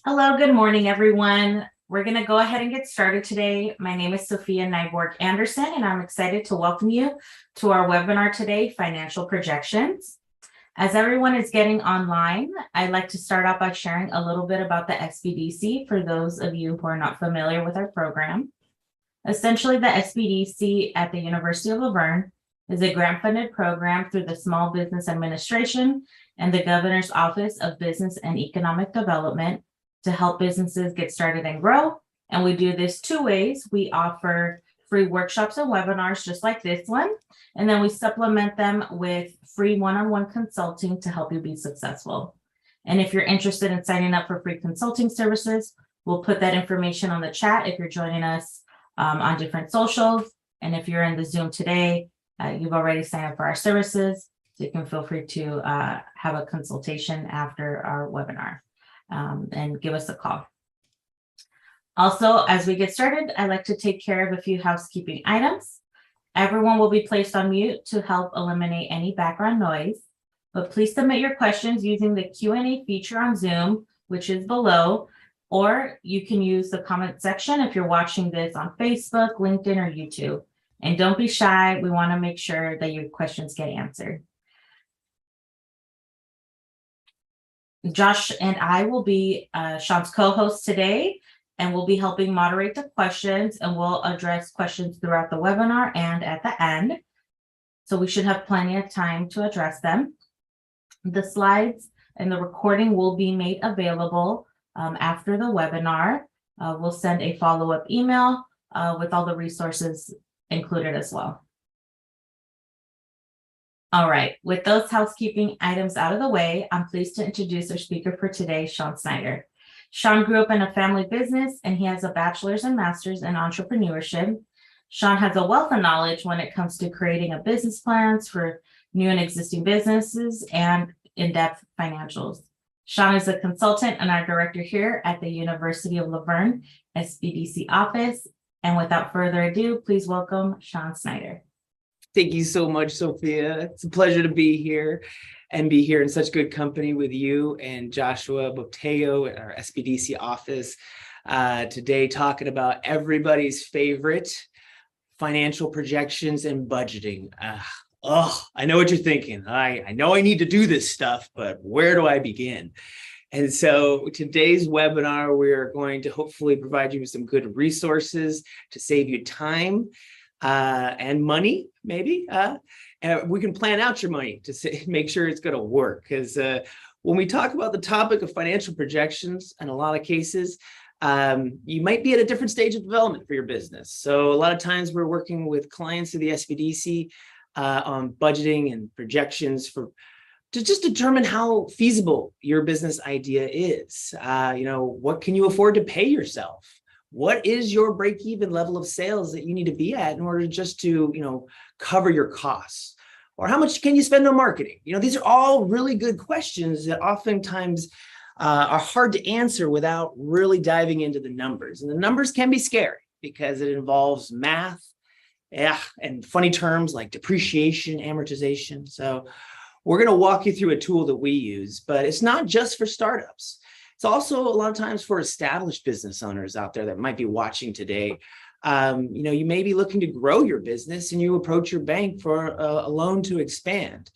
Hello, good morning, everyone. We're going to go ahead and get started today. My name is Sophia Nyborg Anderson, and I'm excited to welcome you to our webinar today, Financial Projections. As everyone is getting online, I'd like to start out by sharing a little bit about the SBDC for those of you who are not familiar with our program. Essentially, the SBDC at the University of Laverne is a grant-funded program through the Small Business Administration and the Governor's Office of Business and Economic Development to help businesses get started and grow. And we do this two ways. We offer free workshops and webinars just like this one, and then we supplement them with free one-on-one consulting to help you be successful. And if you're interested in signing up for free consulting services, we'll put that information on the chat if you're joining us on different socials. And if you're in the Zoom today, you've already signed up for our services, so you can feel free to have a consultation after our webinar. And give us a call. Also, as we get started, I'd like to take care of a few housekeeping items. Everyone will be placed on mute to help eliminate any background noise, but please submit your questions using the Q&A feature on Zoom, which is below, or you can use the comment section if you're watching this on Facebook, LinkedIn, or YouTube. And don't be shy. We want to make sure that your questions get answered. Josh and I will be Sean's co-host today, and we'll be helping moderate the questions, and we'll address questions throughout the webinar and at the end. So we should have plenty of time to address them. The slides and the recording will be made available after the webinar. We'll send a follow-up email with all the resources included as well. All right, with those housekeeping items out of the way, I'm pleased to introduce our speaker for today, Sean Snyder. Sean grew up in a family business, and he has a bachelor's and master's in entrepreneurship. Sean has a wealth of knowledge when it comes to creating a business plans for new and existing businesses and in-depth financials. Sean is a consultant and our director here at the University of Laverne SBDC office. And without further ado, please welcome Sean Snyder. Thank you so much, Sophia. It's a pleasure to be here and be here in such good company with you and Joshua Boteo at our SBDC office today, talking about everybody's favorite financial projections and budgeting. I know what you're thinking. I know I need to do this stuff, but where do I begin? And so today's webinar, we're going to hopefully provide you with some good resources to save you time and money, maybe. And we can plan out your money to make sure it's going to work. Because when we talk about the topic of financial projections, in a lot of cases, you might be at a different stage of development for your business. So a lot of times we're working with clients of the SBDC on budgeting and projections to just determine how feasible your business idea is. What can you afford to pay yourself? What is your break-even level of sales that you need to be at in order just to, cover your costs? Or how much can you spend on marketing? These are all really good questions that oftentimes are hard to answer without really diving into the numbers. And the numbers can be scary because it involves math, and funny terms like depreciation, amortization. So we're going to walk you through a tool that we use, but it's not just for startups. It's also a lot of times for established business owners out there that might be watching today. You may be looking to grow your business and you approach your bank for a loan to expand.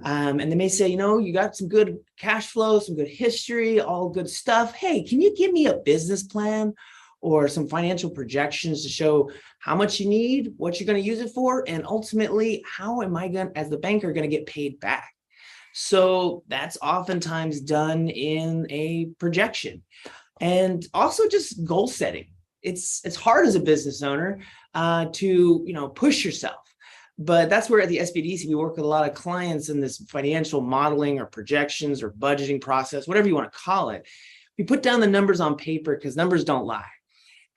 And they may say, you got some good cash flow, some good history, all good stuff. Hey, can you give me a business plan or some financial projections to show how much you need, what you're going to use it for, and ultimately, how am I going, as the banker, going to get paid back? So that's oftentimes done in a projection. And also just goal setting. It's hard as a business owner to push yourself. But that's where at the SBDC, we work with a lot of clients in this financial modeling or projections or budgeting process, whatever you want to call it. We put down the numbers on paper because numbers don't lie.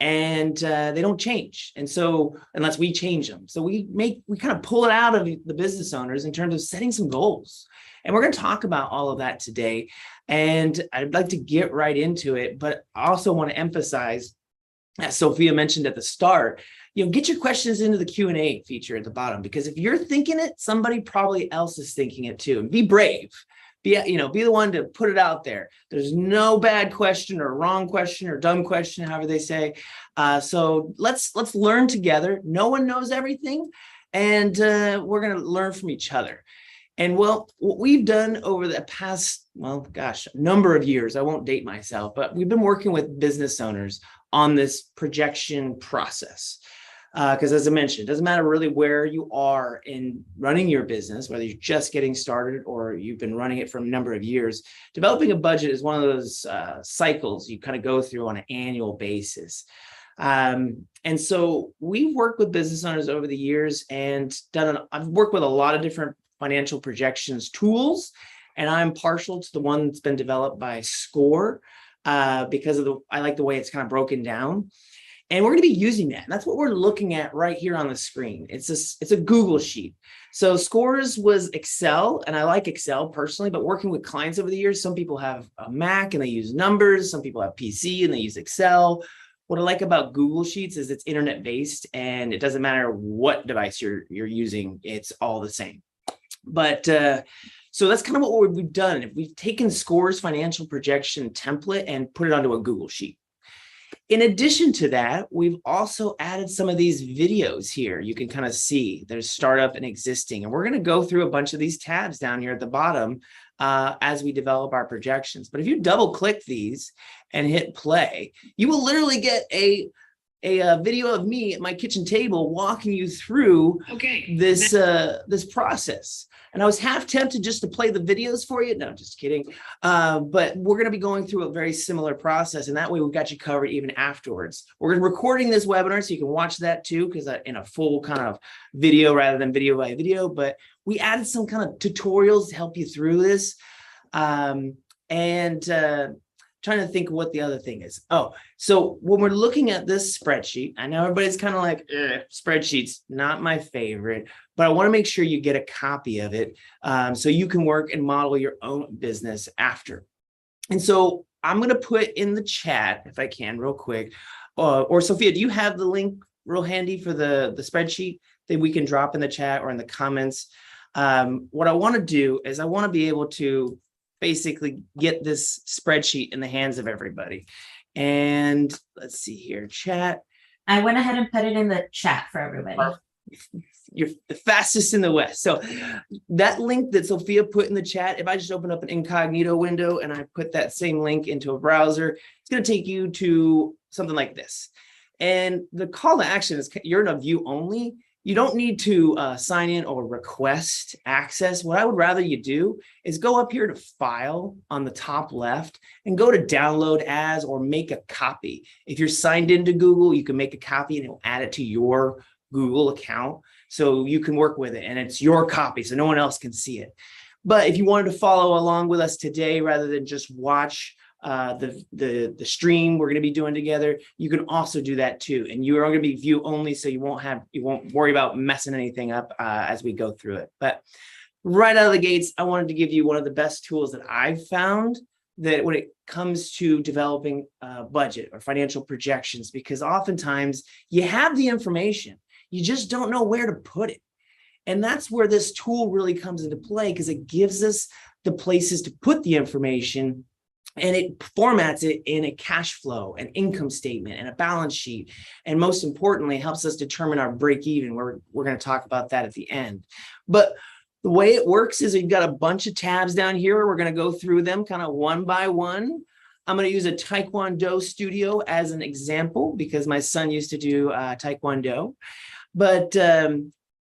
And they don't change. And so unless we change them. So we kind of pull it out of the business owners in terms of setting some goals. And we're going to talk about all of that today. And I'd like to get right into it, but I also want to emphasize, as Sophia mentioned at the start, get your questions into the Q&A feature at the bottom, because if you're thinking it, somebody probably else is thinking it too. And be brave. be the one to put it out there. There's no bad question or wrong question or dumb question, however they say. So let's learn together. No one knows everything, and we're going to learn from each other. And well, what we've done over the past, number of years, I won't date myself, but we've been working with business owners on this projection process. Because as I mentioned, it doesn't matter really where you are in running your business, whether you're just getting started or you've been running it for a number of years. Developing a budget is one of those cycles you kind of go through on an annual basis. And so we've worked with business owners over the years and I've worked with a lot of different financial projections tools, and I'm partial to the one that's been developed by SCORE because I like the way it's kind of broken down. And we're going to be using that. And that's what we're looking at right here on the screen. It's a Google sheet. So SCORE's was Excel, and I like Excel personally, but working with clients over the years, some people have a Mac and they use numbers. Some people have PC and they use Excel. What I like about Google Sheets is it's internet-based, and it doesn't matter what device you're using, it's all the same. But so that's kind of what we've done. We've taken SCORE's financial projection template and put it onto a Google Sheet. In addition to that, we've also added some of these videos here. You can kind of see there's startup and existing, and we're going to go through a bunch of these tabs down here at the bottom as we develop our projections. But if you double click these and hit play, you will literally get a video of me at my kitchen table walking you through this process. And I was half tempted just to play the videos for you. No, just kidding. But we're going to be going through a very similar process, and that way we've got you covered even afterwards. We're recording this webinar so you can watch that too, because in a full kind of video rather than video by video. But we added some kind of tutorials to help you through this. Trying to think what the other thing is. Oh, so when we're looking at this spreadsheet, I know everybody's kind of like, spreadsheets, not my favorite, but I want to make sure you get a copy of it so you can work and model your own business after. And so I'm going to put in the chat, if I can, real quick. Or Sophia, do you have the link real handy for the spreadsheet that we can drop in the chat or in the comments? What I want to do is I want to be able to basically get this spreadsheet in the hands of everybody. And let's see here, chat. I went ahead and put it in the chat for everybody. You're the fastest in the West. So that link that Sophia put in the chat, if I just open up an incognito window and I put that same link into a browser, it's going to take you to something like this. And the call to action is you're in a view only. You don't need to sign in or request access. What I would rather you do is go up here to File on the top left and go to Download As or Make a Copy. If you're signed into Google, you can make a copy and it will add it to your Google account so you can work with it, and it's your copy so no one else can see it. But if you wanted to follow along with us today rather than just watch the stream we're going to be doing together, you can also do that too, and you are going to be view only, so you won't worry about messing anything up as we go through it. But right out of the gates, I wanted to give you one of the best tools that I've found that when it comes to developing a budget or financial projections, because oftentimes you have the information, you just don't know where to put it. And that's where this tool really comes into play, because it gives us the places to put the information, and it formats it in a cash flow, an income statement, and a balance sheet. And most importantly, helps us determine our break even. We're going to talk about that at the end. But the way it works is we've got a bunch of tabs down here. We're going to go through them kind of one by one. I'm going to use a Taekwondo studio as an example because my son used to do Taekwondo. But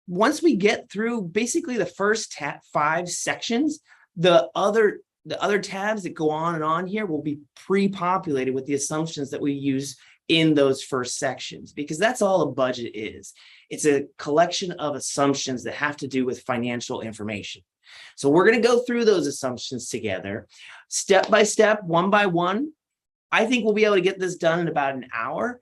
once we get through basically the first 5 sections, the other tabs that go on and on here will be pre-populated with the assumptions that we use in those first sections, because that's all a budget is. It's a collection of assumptions that have to do with financial information. So we're going to go through those assumptions together, step by step, one by one. I think we'll be able to get this done in about an hour.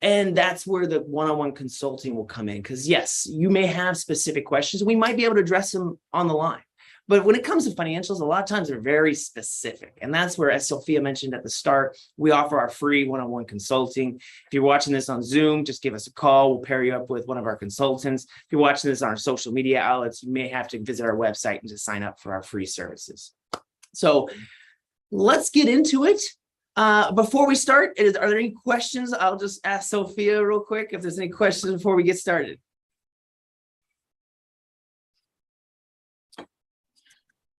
And that's where the one-on-one consulting will come in, because yes, you may have specific questions. We might be able to address them on the line. But when it comes to financials, a lot of times they're very specific. And that's where, as Sophia mentioned at the start, we offer our free one-on-one consulting. If you're watching this on Zoom, just give us a call. We'll pair you up with one of our consultants. If you're watching this on our social media outlets, you may have to visit our website and just sign up for our free services. So let's get into it. Before we start, are there any questions? I'll just ask Sophia real quick if there's any questions before we get started.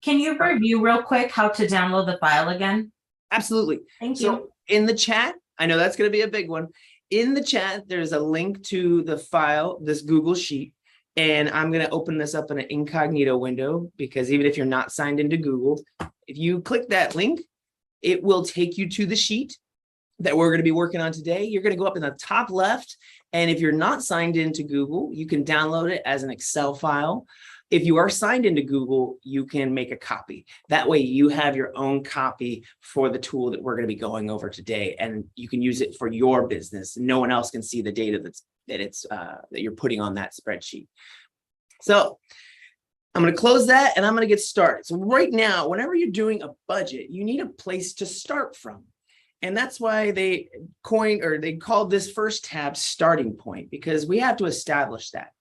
Can you review real quick how to download the file again? Absolutely. Thank So you. in the chat, I know that's going to be a big one. In the chat, there's a link to the file, this Google Sheet. And I'm going to open this up in an incognito window because even if you're not signed into Google, if you click that link, it will take you to the sheet that we're going to be working on today. You're going to go up in the top left. And if you're not signed into Google, you can download it as an Excel file. If you are signed into Google, you can make a copy. That way you have your own copy for the tool that we're going to be going over today. And you can use it for your business. No one else can see the data that you're putting on that spreadsheet. So I'm going to close that and I'm going to get started. So right now, whenever you're doing a budget, you need a place to start from. And that's why they called this first tab starting point, because we have to establish that.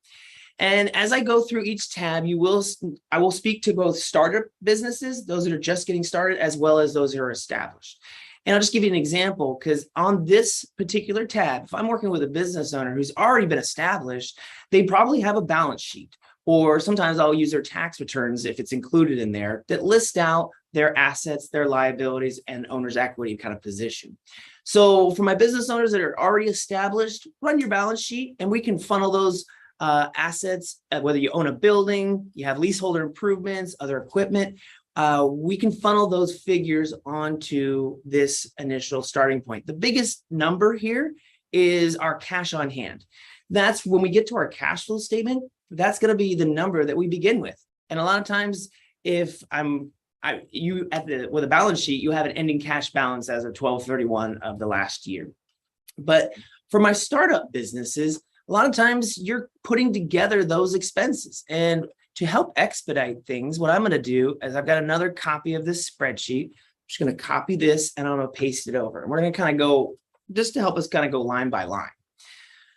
And as I go through each tab, I will speak to both startup businesses, those that are just getting started, as well as those that are established. And I'll just give you an example, because on this particular tab, if I'm working with a business owner who's already been established, they probably have a balance sheet, or sometimes I'll use their tax returns if it's included in there that list out their assets, their liabilities, and owner's equity kind of position. So for my business owners that are already established, run your balance sheet and we can funnel those assets, whether you own a building, you have leaseholder improvements, other equipment, we can funnel those figures onto this initial starting point. The biggest number here is our cash on hand. That's when we get to our cash flow statement, that's going to be the number that we begin with. And a lot of times, if with a balance sheet, you have an ending cash balance as of 12/31 of the last year. But for my startup businesses, a lot of times you're putting together those expenses. And to help expedite things, what I'm going to do is I've got another copy of this spreadsheet. I'm just going to copy this and I'm going to paste it over. And we're going to kind of go, just to help us kind of go line by line.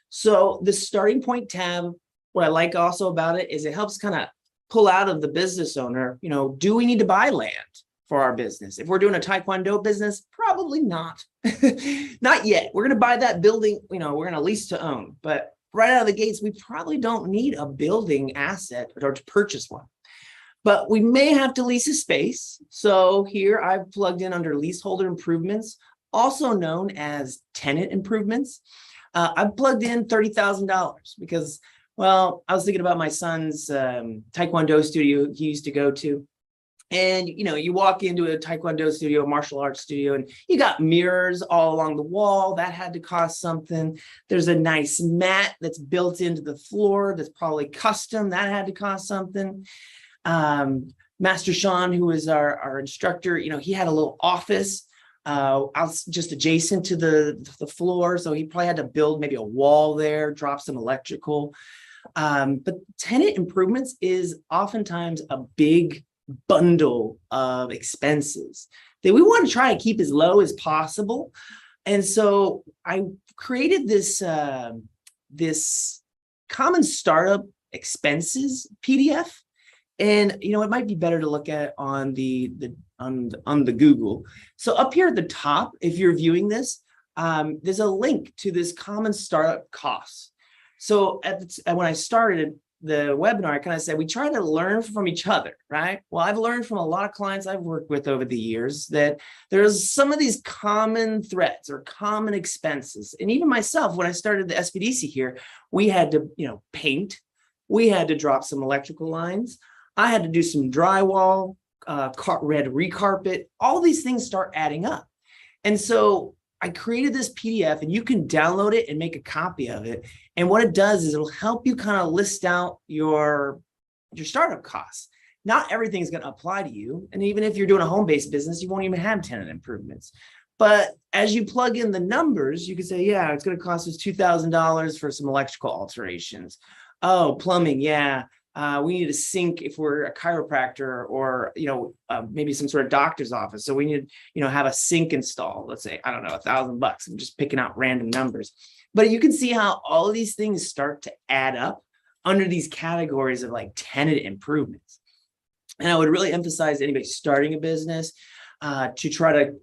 So the starting point tab, what I like also about it is it helps kind of pull out of the business owner, do we need to buy land for our business? If we're doing a Taekwondo business, probably not. Not yet. We're going to buy that building, we're going to lease to own. But right out of the gates, we probably don't need a building asset or to purchase one. But we may have to lease a space. So here I've plugged in under leaseholder improvements, also known as tenant improvements. I've plugged in $30,000 because, well, I was thinking about my son's Taekwondo studio he used to go to. And, you walk into a Taekwondo studio, martial arts studio, and you got mirrors all along the wall. That had to cost something. There's a nice mat that's built into the floor that's probably custom. That had to cost something. Master Sean, who is our instructor, he had a little office just adjacent to the floor. So he probably had to build maybe a wall there, drop some electrical. But tenant improvements is oftentimes a big bundle of expenses that we want to try and keep as low as possible. And so I created this common startup expenses PDF. And it might be better to look at it on the Google. So up here at the top, if you're viewing this, there's a link to this common startup costs. So when I started the webinar, I kind of said, we try to learn from each other, right? Well, I've learned from a lot of clients I've worked with over the years that there's some of these common threads or common expenses. And even myself, when I started the SBDC here, we had to, paint, we had to drop some electrical lines. I had to do some drywall, red recarpet, all these things start adding up. And so I created this PDF and you can download it and make a copy of it. And what it does is it'll help you kind of list out your startup costs. Not everything's going to apply to you. And even if you're doing a home-based business, you won't even have tenant improvements. But as you plug in the numbers, you can say, yeah, it's going to cost us $2,000 for some electrical alterations. Oh, plumbing, yeah. We need a sink if we're a chiropractor or, maybe some sort of doctor's office. So we need, have a sink installed. Let's say, I don't know, $1,000. I'm just picking out random numbers. But you can see how all of these things start to add up under these categories of like tenant improvements. And I would really emphasize anybody starting a business to try to,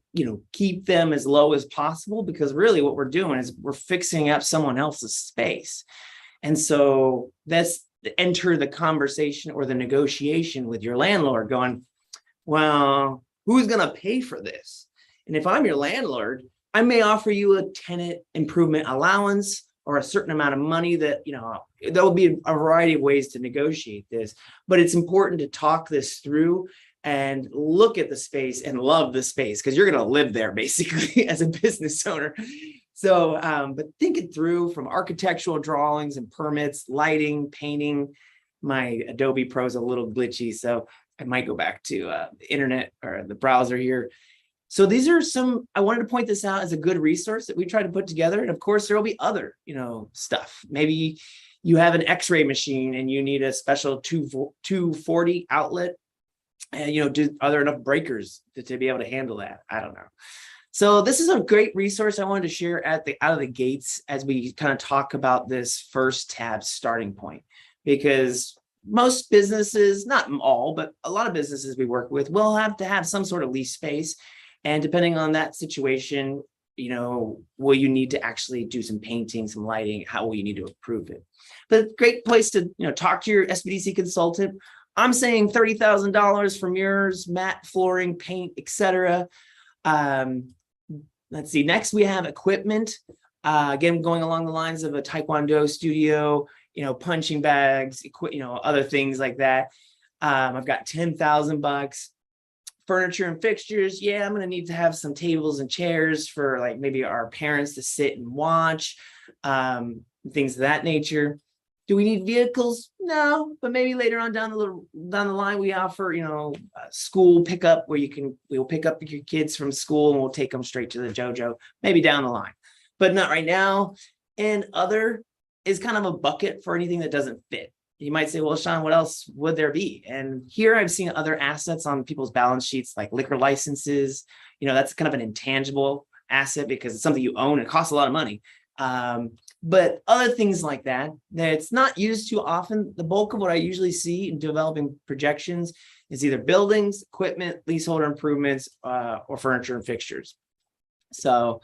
keep them as low as possible, because really what we're doing is we're fixing up someone else's space. And so that's enter the conversation or the negotiation with your landlord going, well, who's going to pay for this? And if I'm your landlord, I may offer you a tenant improvement allowance or a certain amount of money that, there will be a variety of ways to negotiate this, but it's important to talk this through and look at the space and love the space, because you're going to live there basically as a business owner. So, but think it through from architectural drawings and permits, lighting, painting. My Adobe Pro is a little glitchy, so I might go back to the internet or the browser here. So these are I wanted to point this out as a good resource that we try to put together. And of course, there will be other, stuff. Maybe you have an X-ray machine and you need a special 240 outlet. And, are there enough breakers to be able to handle that? I don't know. So this is a great resource I wanted to share out of the gates as we kind of talk about this first tab starting point, because most businesses, not all, but a lot of businesses we work with will have to have some sort of lease space. And depending on that situation, will you need to actually do some painting, some lighting? How will you need to approve it? But great place to, talk to your SBDC consultant. I'm saying $30,000 for mirrors, mat, flooring, paint, etc. Let's see. Next, we have equipment. Again, going along the lines of a Taekwondo studio, punching bags, other things like that. I've got $10,000. Furniture and fixtures. Yeah, I'm going to need to have some tables and chairs for like maybe our parents to sit and watch, things of that nature. Do we need vehicles? No, but maybe later on down the line, we offer, school pickup where we'll pick up your kids from school and we'll take them straight to the dojo, maybe down the line, but not right now. And other is kind of a bucket for anything that doesn't fit. You might say, well, Sean, what else would there be? And here I've seen other assets on people's balance sheets, like liquor licenses. That's kind of an intangible asset because it's something you own. It costs a lot of money. But other things like that it's not used too often. The bulk of what I usually see in developing projections is either buildings, equipment, leaseholder improvements, or furniture and fixtures. So,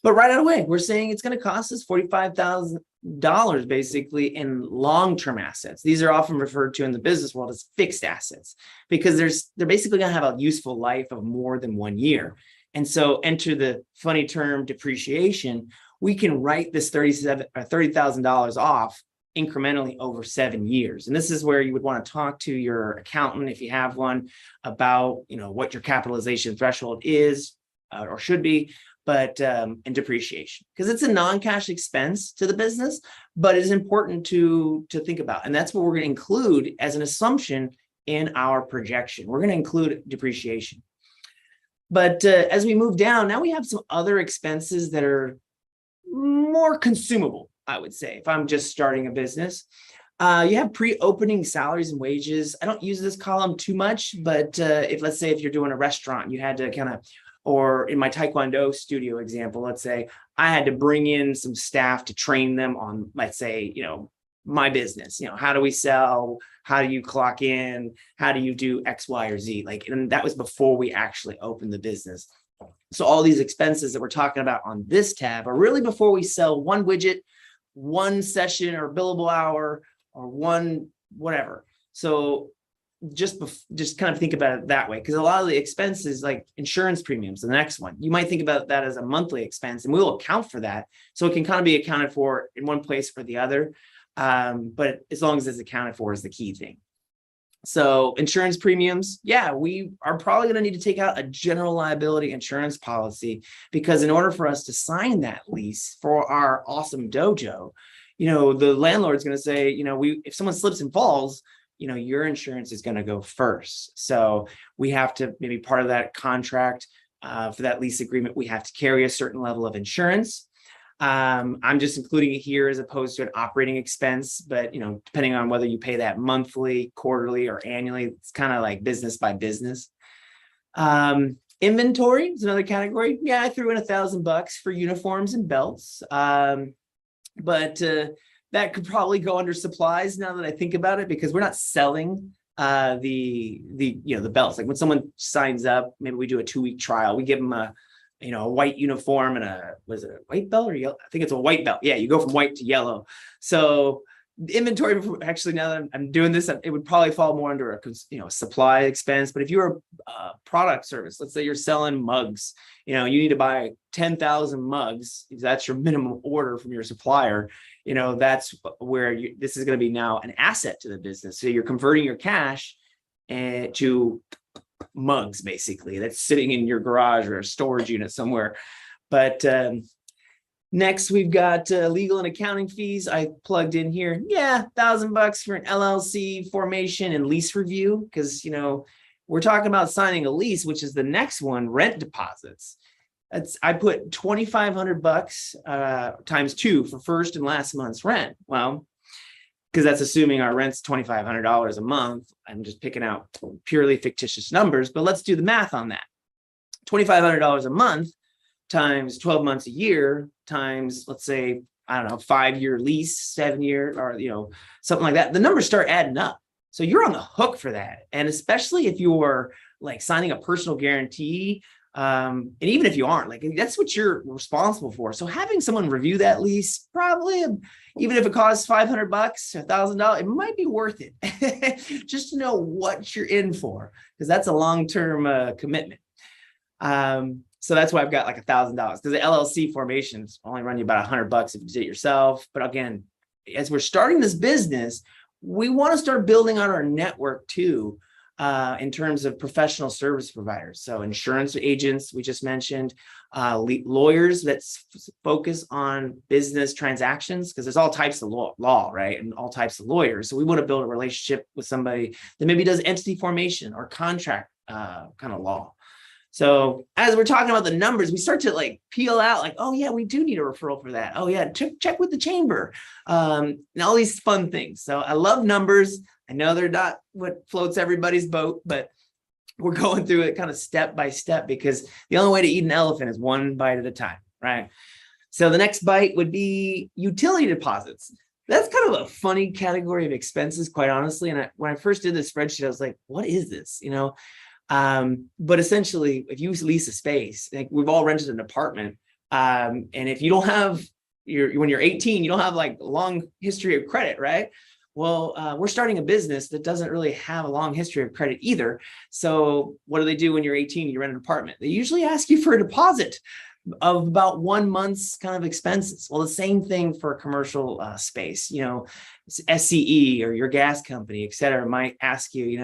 but right out of the way, we're saying it's going to cost us $45,000 basically in long-term assets. These are often referred to in the business world as fixed assets because they're basically going to have a useful life of more than 1 year. And so enter the funny term depreciation. We can write this $30,000 off incrementally over 7 years. And this is where you would want to talk to your accountant, if you have one, about what your capitalization threshold is or should be, but and depreciation, because it's a non-cash expense to the business, but it is important to think about. And that's what we're going to include as an assumption in our projection. We're going to include depreciation. But as we move down, now we have some other expenses that are more consumable, I would say, if I'm just starting a business. You have pre-opening salaries and wages. I don't use this column too much, but let's say if you're doing a restaurant, you had to or in my Taekwondo studio example, let's say I had to bring in some staff to train them on, let's say, my business, how do we sell? How do you clock in? How do you do X, Y, or Z? And that was before we actually opened the business. So all these expenses that we're talking about on this tab are really before we sell one widget, one session or billable hour or one whatever. So just kind of think about it that way, because a lot of the expenses like insurance premiums, the next one, you might think about that as a monthly expense and we will account for that. So it can kind of be accounted for in one place or the other. But as long as it's accounted for is the key thing. So insurance premiums, yeah, we are probably going to need to take out a general liability insurance policy, because in order for us to sign that lease for our awesome dojo, the landlord's going to say, if someone slips and falls, your insurance is going to go first. So we have to, maybe part of that contract for that lease agreement, we have to carry a certain level of insurance. I'm just including it here as opposed to an operating expense, but depending on whether you pay that monthly, quarterly, or annually, it's kind of like business by business. Inventory is another category. Yeah, I threw in $1,000 for uniforms and belts, but that could probably go under supplies now that I think about it, because we're not selling the belts. Like when someone signs up, maybe we do a 2-week trial. We give them a white uniform and was it a white belt or yellow? I think it's a white belt. Yeah, you go from white to yellow. So the inventory, actually, now that I'm doing this, it would probably fall more under a supply expense. But if you're a product service, let's say you're selling mugs, you need to buy 10,000 mugs. That's your minimum order from your supplier. That's where this is going to be now an asset to the business. So you're converting your cash to mugs, basically, that's sitting in your garage or a storage unit somewhere. But next, we've got legal and accounting fees. I plugged in here. Yeah, $1,000 for an LLC formation and lease review, because we're talking about signing a lease, which is the next one, rent deposits. I put $2,500 times 2 for first and last month's rent. Well, because that's assuming our rent's $2,500 a month. I'm just picking out purely fictitious numbers, but let's do the math on that. $2,500 a month times 12 months a year times, let's say, I don't know, 5-year lease, 7-year, or something like that. The numbers start adding up. So you're on the hook for that. And especially if you're like signing a personal guarantee, and even if you aren't, like, that's what you're responsible for. So having someone review that lease, probably, even if it costs $500, $1,000, it might be worth it just to know what you're in for, because that's a long-term commitment. So that's why I've got like $1,000, because the LLC formations only run you about $100 if you did it yourself. But again, as we're starting this business, we want to start building on our network too, in terms of professional service providers. So insurance agents, we just mentioned, lawyers that focus on business transactions, because there's all types of law, right? And all types of lawyers. So we want to build a relationship with somebody that maybe does entity formation or contract kind of law. So as we're talking about the numbers, we start to like peel out like, oh yeah, we do need a referral for that. Oh yeah, check with the chamber, and all these fun things. So I love numbers. I know they're not what floats everybody's boat, but we're going through it kind of step by step, because the only way to eat an elephant is one bite at a time, right? So the next bite would be utility deposits. That's kind of a funny category of expenses, quite honestly. And when I first did this spreadsheet, I was like, what is this? But essentially, if you lease a space, like we've all rented an apartment, and if you don't have when you're 18, you don't have like a long history of credit, right? Well, we're starting a business that doesn't really have a long history of credit either. So what do they do when you're 18, you rent an apartment? They usually ask you for a deposit of about 1 month's kind of expenses. Well, the same thing for a commercial space, SCE or your gas company, et cetera, might ask you,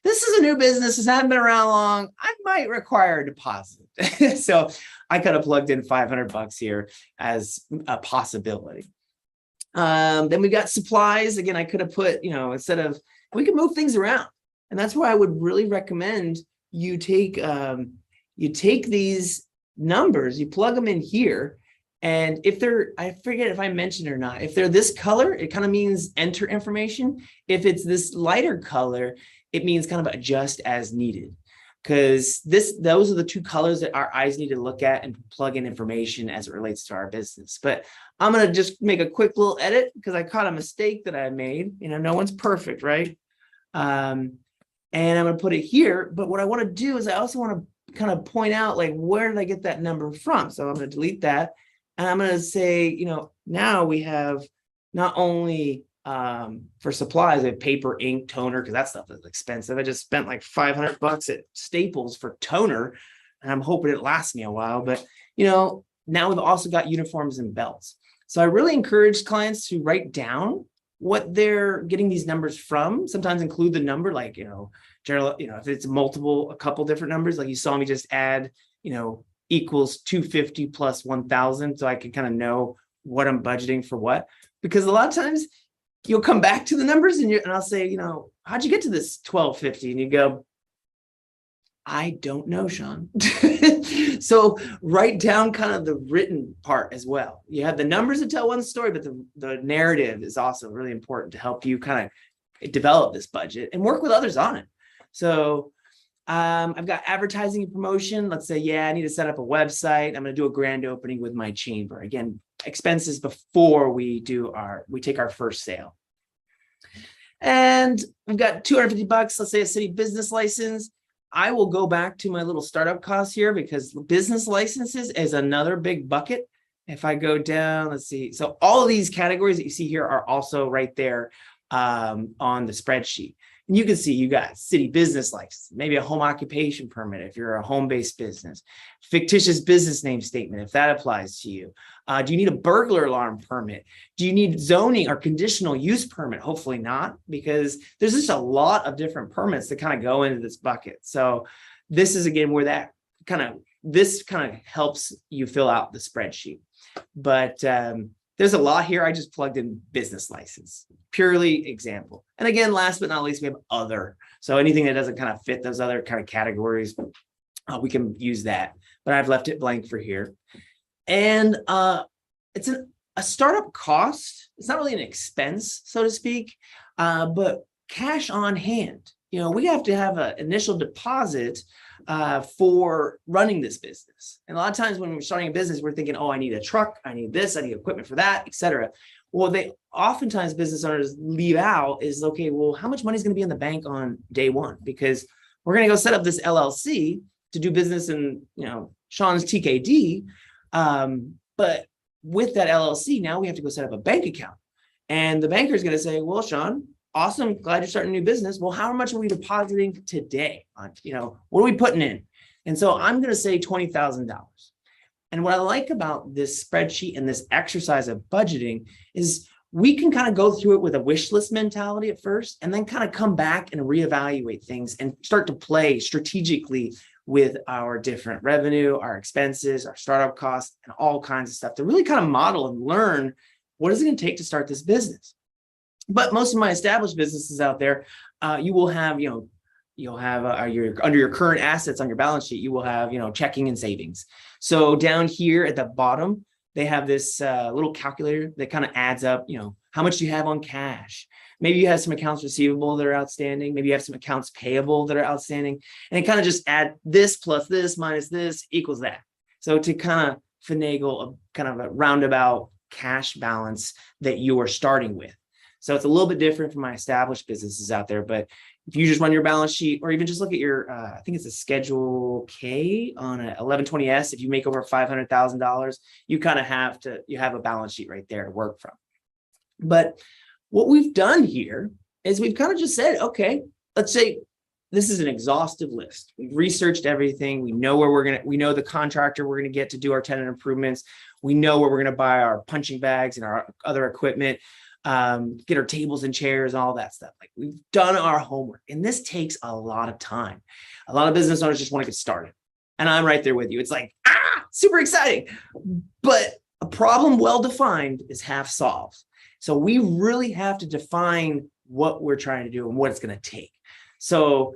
this is a new business, this hasn't been around long, I might require a deposit. So I kind of plugged in $500 here as a possibility. Then we got supplies. Again, I could have put, instead of, we can move things around. And that's why I would really recommend you take these numbers, you plug them in here. And if they're, I forget if I mentioned or not, if they're this color, it kind of means enter information. If it's this lighter color, it means kind of adjust as needed. Because those are the 2 colors that our eyes need to look at and plug in information as it relates to our business. But I'm going to just make a quick little edit because I caught a mistake that I made. No one's perfect, right? And I'm going to put it here. But what I want to do is I also want to kind of point out, like, where did I get that number from? So I'm going to delete that. And I'm going to say, now we have not only for supplies, I have paper, ink, toner, because that stuff is expensive. I just spent like $500 at Staples for toner, and I'm hoping it lasts me a while. But, now we've also got uniforms and belts. So I really encourage clients to write down what they're getting these numbers from. Sometimes include the number, like, general, if it's a couple different numbers, like you saw me just add, equals 250 plus 1,000. So I can kind of know what I'm budgeting for what, because a lot of times you'll come back to the numbers and I'll say, how'd you get to this 1,250? And you go, I don't know, Sean. So write down kind of the written part as well. You have the numbers that tell one story, but the narrative is also really important to help you kind of develop this budget and work with others on it. So I've got advertising and promotion. Let's say, I need to set up a website. I'm going to do a grand opening with my chamber. Again, expenses before we take our first sale. And we've got $250, let's say a city business license. I will go back to my little startup costs here because business licenses is another big bucket. If I go down, let's see. So all of these categories that you see here are also right there on the spreadsheet. And you can see you got city business license, maybe a home occupation permit if you're a home-based business, fictitious business name statement if that applies to you. Do you need a burglar alarm permit? Do you need zoning or conditional use permit? Hopefully not, because there's just a lot of different permits that kind of go into this bucket. So this is again where this kind of helps you fill out the spreadsheet. But there's a lot here. I just plugged in business license, purely example. And again, last but not least, we have other. So anything that doesn't kind of fit those other kind of categories, we can use that. But I've left it blank for here. And it's a startup cost. It's not really an expense, so to speak, but cash on hand. You know, we have to have an initial deposit for running this business. And a lot of times when we're starting a business, we're thinking, oh, I need a truck, I need this, I need equipment for that, etc. Well, oftentimes business owners leave out is, okay, well, how much money is going to be in the bank on day one? Because we're going to go set up this LLC to do business in, Sean's TKD. But with that LLC, now we have to go set up a bank account. And the banker is going to say, well, Sean, awesome, glad you're starting a new business. Well, how much are we depositing today? What are we putting in? And so I'm going to say $20,000. And what I like about this spreadsheet and this exercise of budgeting is we can kind of go through it with a wish list mentality at first, and then kind of come back and reevaluate things and start to play strategically with our different revenue, our expenses, our startup costs, and all kinds of stuff to really kind of model and learn what is it going to take to start this business. But most of my established businesses out there, you will have, you'll have under your current assets on your balance sheet, you will have, checking and savings. So down here at the bottom, they have this little calculator that kind of adds up, how much do you have on cash? Maybe you have some accounts receivable that are outstanding. Maybe you have some accounts payable that are outstanding. And it kind of just add this plus this minus this equals that. So to kind of finagle a roundabout cash balance that you are starting with. So it's a little bit different from my established businesses out there. But if you just run your balance sheet, or even just look at your, I think it's a Schedule K on a 1120S. If you make over $500,000, you kind of have a balance sheet right there to work from. But what we've done here is we've kind of just said, okay, let's say this is an exhaustive list. We've researched everything. We know we know the contractor we're going to get to do our tenant improvements. We know where we're going to buy our punching bags and our other equipment. Get our tables and chairs and all that stuff. Like, we've done our homework, and this takes a lot of time. A lot of business owners just want to get started, and I'm right there with you. It's like, super exciting, but a problem well defined is half solved. So we really have to define what we're trying to do and what it's going to take. So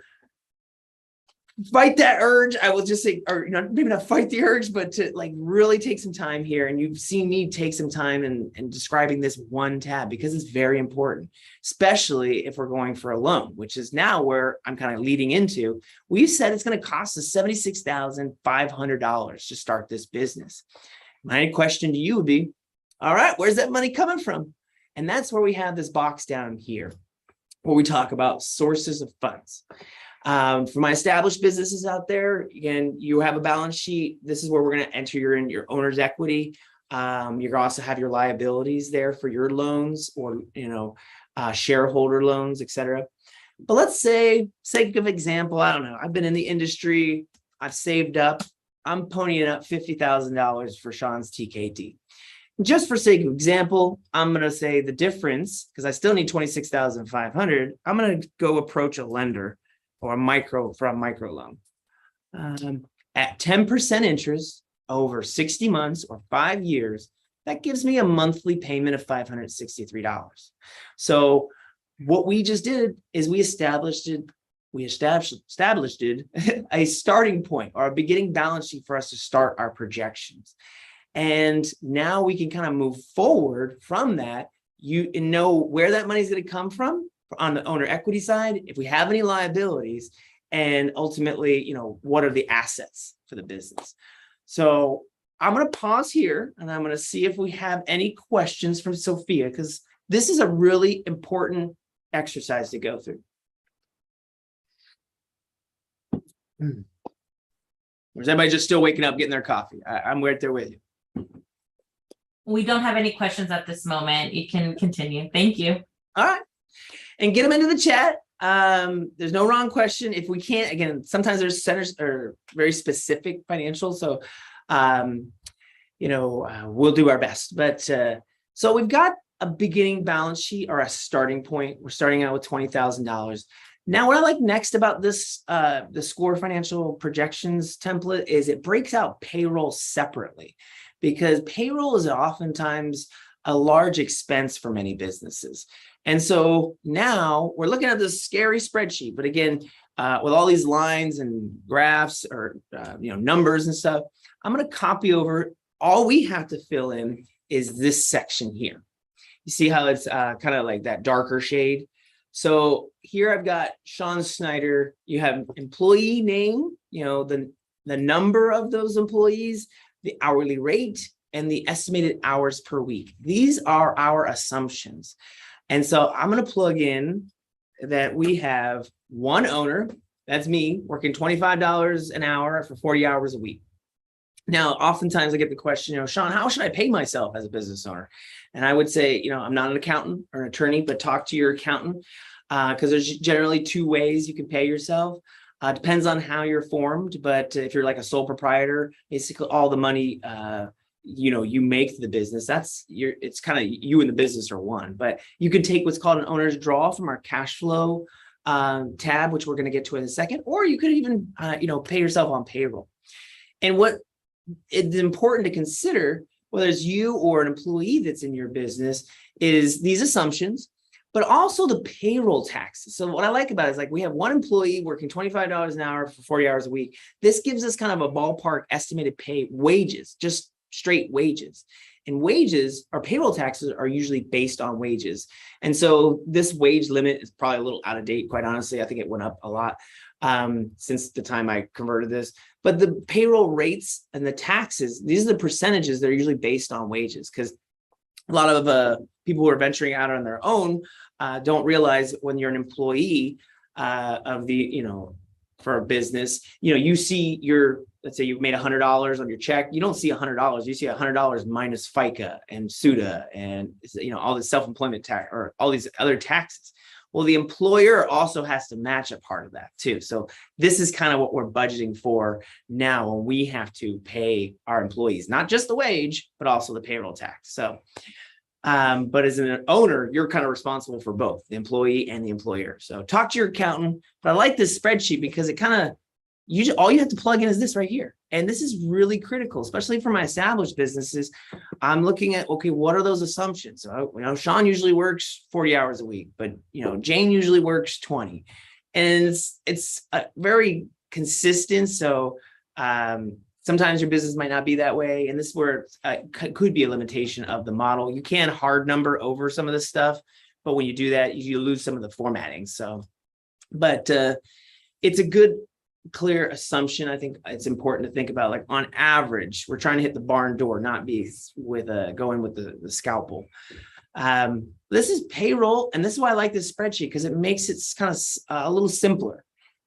fight that urge. I will just say, or maybe not fight the urge, but to really take some time here. And you've seen me take some time in describing this one tab, because it's very important, especially if we're going for a loan, which is now where I'm kind of leading into. We've said it's going to cost us $76,500 to start this business. My question to you would be, all right, where's that money coming from? And that's where we have this box down here, where we talk about sources of funds. For my established businesses out there, again, you have a balance sheet. This is where we're going to enter your owner's equity. You're going to also have your liabilities there for your loans, or shareholder loans, etc. But let's say, sake of example, I don't know, I've been in the industry, I've saved up, I'm ponying up $50,000 for Sean's TKD. Just for sake of example, I'm going to say the difference, because I still need $26,500. I'm going to go approach a lender or a micro loan at 10% interest over 60 months or 5 years. That gives me a monthly payment of $563. So what we just did is we established a starting point, or a beginning balance sheet for us to start our projections. And now we can kind of move forward from that. You know where that money is going to come from on the owner equity side, if we have any liabilities, and ultimately, what are the assets for the business. So I'm going to pause here, and I'm going to see if we have any questions from Sophia, because this is a really important exercise to go through. Or is everybody just still waking up, getting their coffee? I'm right there with you. We don't have any questions at this moment. You can continue. Thank you. All right. And get them into the chat. There's no wrong question. If we can't, again, sometimes there's centers or very specific financials. So, we'll do our best. But so we've got a beginning balance sheet or a starting point. We're starting out with $20,000. Now, what I like next about this, the SCORE financial projections template is it breaks out payroll separately, because payroll is oftentimes a large expense for many businesses. And so now we're looking at this scary spreadsheet, but again, with all these lines and graphs or, numbers and stuff, I'm going to copy over. All we have to fill in is this section here. You see how it's kind of like that darker shade. So here I've got Sean Snyder. You have employee name, the number of those employees, the hourly rate, and the estimated hours per week. These are our assumptions. And so I'm going to plug in that we have one owner, that's me, working $25 an hour for 40 hours a week. Now, oftentimes I get the question, Sean, how should I pay myself as a business owner? And I would say, I'm not an accountant or an attorney, but talk to your accountant, because there's generally two ways you can pay yourself. Depends on how you're formed, but if you're like a sole proprietor, basically all the money you make the business, it's kind of you and the business are one. But you can take what's called an owner's draw from our cash flow tab, which we're going to get to in a second, or you could even pay yourself on payroll. And what it's important to consider, whether it's you or an employee that's in your business, is these assumptions, but also the payroll taxes. So what I like about it is, like, we have one employee working $25 an hour for 40 hours a week. This gives us kind of a ballpark estimated pay, wages, just straight wages. And wages, our payroll taxes are usually based on wages. And so this wage limit is probably a little out of date, quite honestly. I think it went up a lot since the time I converted this. But the payroll rates and the taxes, these are the percentages that are usually based on wages, because a lot of people who are venturing out on their own don't realize when you're an employee of for a business, you see let's say you've made $100 on your check. You don't see $100. You see $100 minus FICA and SUDA and, all the self-employment tax or all these other taxes. Well, the employer also has to match a part of that too. So this is kind of what we're budgeting for now when we have to pay our employees, not just the wage, but also the payroll tax. So, but as an owner, you're kind of responsible for both the employee and the employer. So talk to your accountant. But I like this spreadsheet because it kind of, all you have to plug in is this right here. And this is really critical, especially for my established businesses. I'm looking at, okay, what are those assumptions? So, Sean usually works 40 hours a week, but, Jane usually works 20. And it's very consistent. So sometimes your business might not be that way. And this is where it could be a limitation of the model. You can hard number over some of this stuff, but when you do that, you lose some of the formatting. So, but it's a good, clear assumption. I think it's important to think about, like, on average, we're trying to hit the barn door, not be with going with the scalpel. This is payroll, and this is why I like this spreadsheet, because it makes it kind of a little simpler.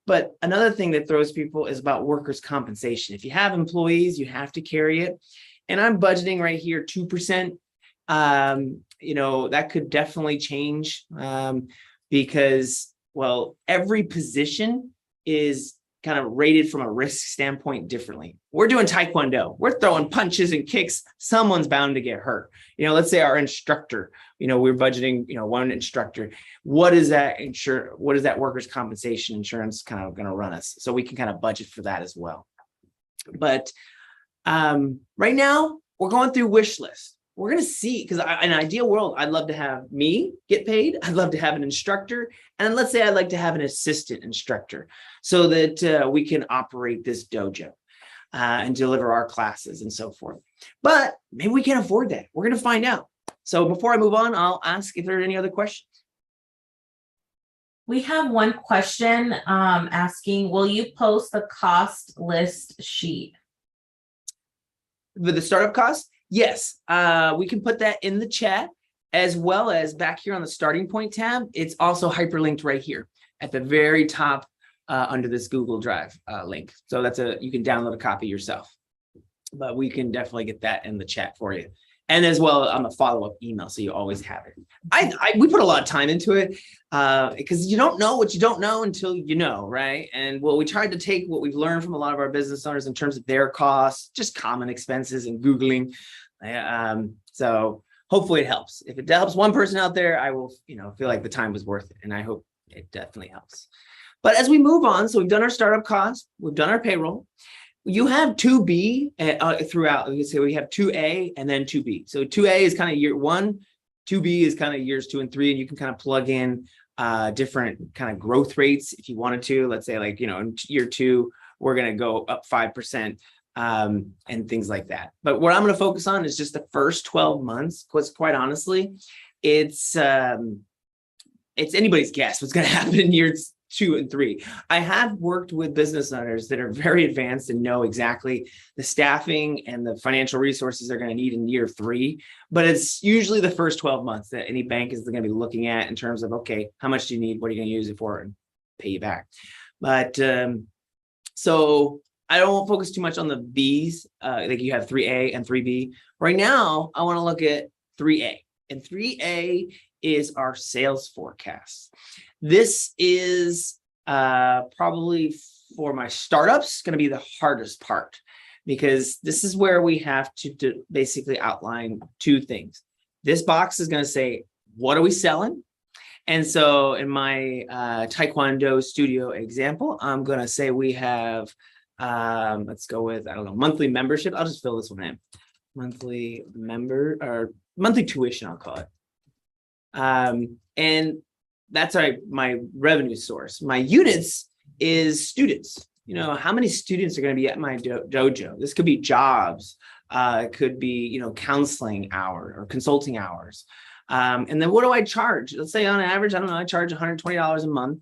But another thing that throws people is about workers' compensation. If you have employees, you have to carry it. And I'm budgeting right here 2%. That could definitely change because, well, every position is kind of rated from a risk standpoint differently. We're doing Taekwondo. We're throwing punches and kicks. Someone's bound to get hurt. Let's say our instructor, we're budgeting, one instructor. What is that What is that workers' compensation insurance kind of going to run us? So we can kind of budget for that as well. But right now we're going through wish list. We're going to see, because in an ideal world, I'd love to have me get paid. I'd love to have an instructor. And let's say I'd like to have an assistant instructor so that we can operate this dojo and deliver our classes and so forth. But maybe we can't afford that. We're going to find out. So before I move on, I'll ask if there are any other questions. We have one question asking, will you post the cost list sheet? With the startup cost? Yes, we can put that in the chat. as well as back here on the starting point tab, it's also hyperlinked right here at the very top under this Google Drive link. So you can download a copy yourself, but we can definitely get that in the chat for you. And as well on the follow-up email, so you always have it. We put a lot of time into it because you don't know what you don't know until you know, right? And we tried to take what we've learned from a lot of our business owners in terms of their costs, just common expenses and Googling. So hopefully it helps. If it helps one person out there, I will, feel like the time was worth it, and I hope it definitely helps. But as we move on, so we've done our startup costs, we've done our payroll. You have 2B throughout. We say we have 2A and then 2B. So 2A is kind of year 1, 2B is kind of years 2 and 3, and you can kind of plug in different kind of growth rates if you wanted to. Let's say like, in year 2, we're going to go up 5% and things like that. But what I'm going to focus on is just the first 12 months, because quite honestly, it's anybody's guess what's going to happen in years 2 and 3. I have worked with business owners that are very advanced and know exactly the staffing and the financial resources they're going to need in year 3, but it's usually the first 12 months that any bank is going to be looking at in terms of, okay, how much do you need? What are you going to use it for, and pay you back? But so I don't focus too much on the B's, like you have 3A and 3B. Right now, I want to look at 3A, and 3A is our sales forecast. This is probably for my startups going to be the hardest part, because this is where we have to basically outline 2 things. This box is going to say, what are we selling? And so in my Taekwondo studio example, I'm going to say we have, let's go with, monthly membership. I'll just fill this one in. Monthly tuition, I'll call it. And that's my revenue source. My units is students. How many students are going to be at my dojo? This could be jobs. It could be, counseling hours or consulting hours. And then what do I charge? Let's say on average, I charge $120 a month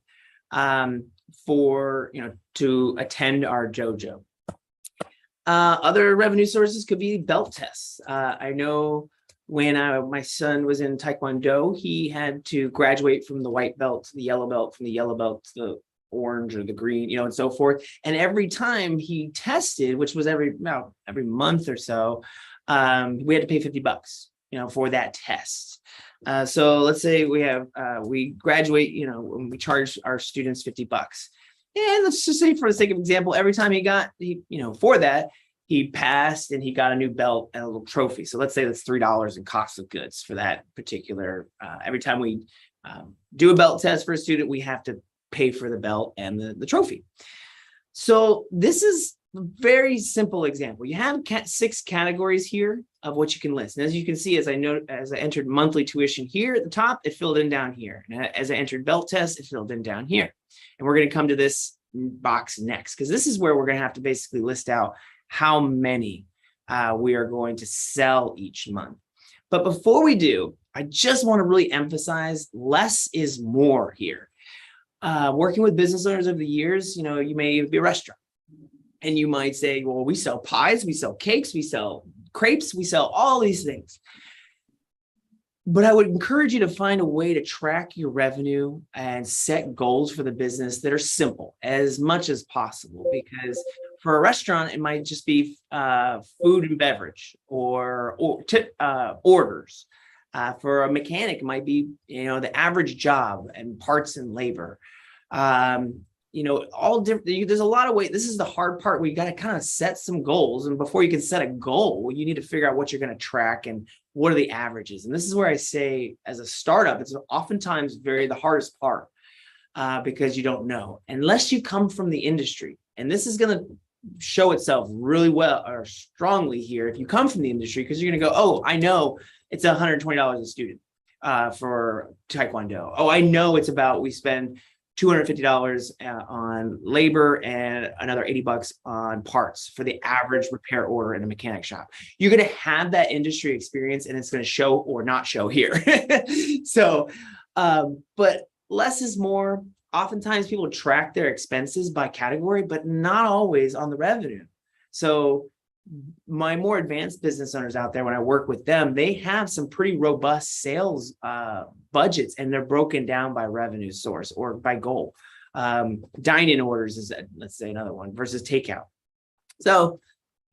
for, to attend our dojo. Other revenue sources could be belt tests. I know when my son was in Taekwondo, he had to graduate from the white belt to the yellow belt, from the yellow belt to the orange or the green, and so forth. And every time he tested, which was every month or so, we had to pay $50, for that test. So let's say we graduate, when we charge our students $50. And let's just say, for the sake of example, every time for that, he passed and he got a new belt and a little trophy. So let's say that's $3 in cost of goods for that particular. Every time we do a belt test for a student, we have to pay for the belt and the trophy. So this is a very simple example. You have 6 categories here of what you can list. And as you can see, as I entered monthly tuition here at the top, it filled in down here. And as I entered belt test, it filled in down here. And we're going to come to this box next, because this is where we're going to have to basically list out how many we are going to sell each month. But before we do, I just want to really emphasize less is more here. Working with business owners over the years, you may be a restaurant and you might say, well, we sell pies, we sell cakes, we sell crepes, we sell all these things. But I would encourage you to find a way to track your revenue and set goals for the business that are simple as much as possible. Because for a restaurant, it might just be food and beverage or orders. For a mechanic, it might be, the average job and parts and labor. All different. There's a lot of ways. This is the hard part. We got to kind of set some goals. And before you can set a goal, you need to figure out what you're going to track and what are the averages. And this is where I say, as a startup, it's oftentimes the hardest part because you don't know, unless you come from the industry. And this is going to show itself really well or strongly here if you come from the industry, because you're going to go, oh, I know it's $120 a student for Taekwondo. Oh, I know we spend $250 on labor and another $80 on parts for the average repair order in a mechanic shop. You're going to have that industry experience, and it's going to show or not show here. So, but less is more. Oftentimes people track their expenses by category, but not always on the revenue. So my more advanced business owners out there, when I work with them, they have some pretty robust sales budgets, and they're broken down by revenue source or by goal. Dine-in orders is, let's say, another one versus takeout. So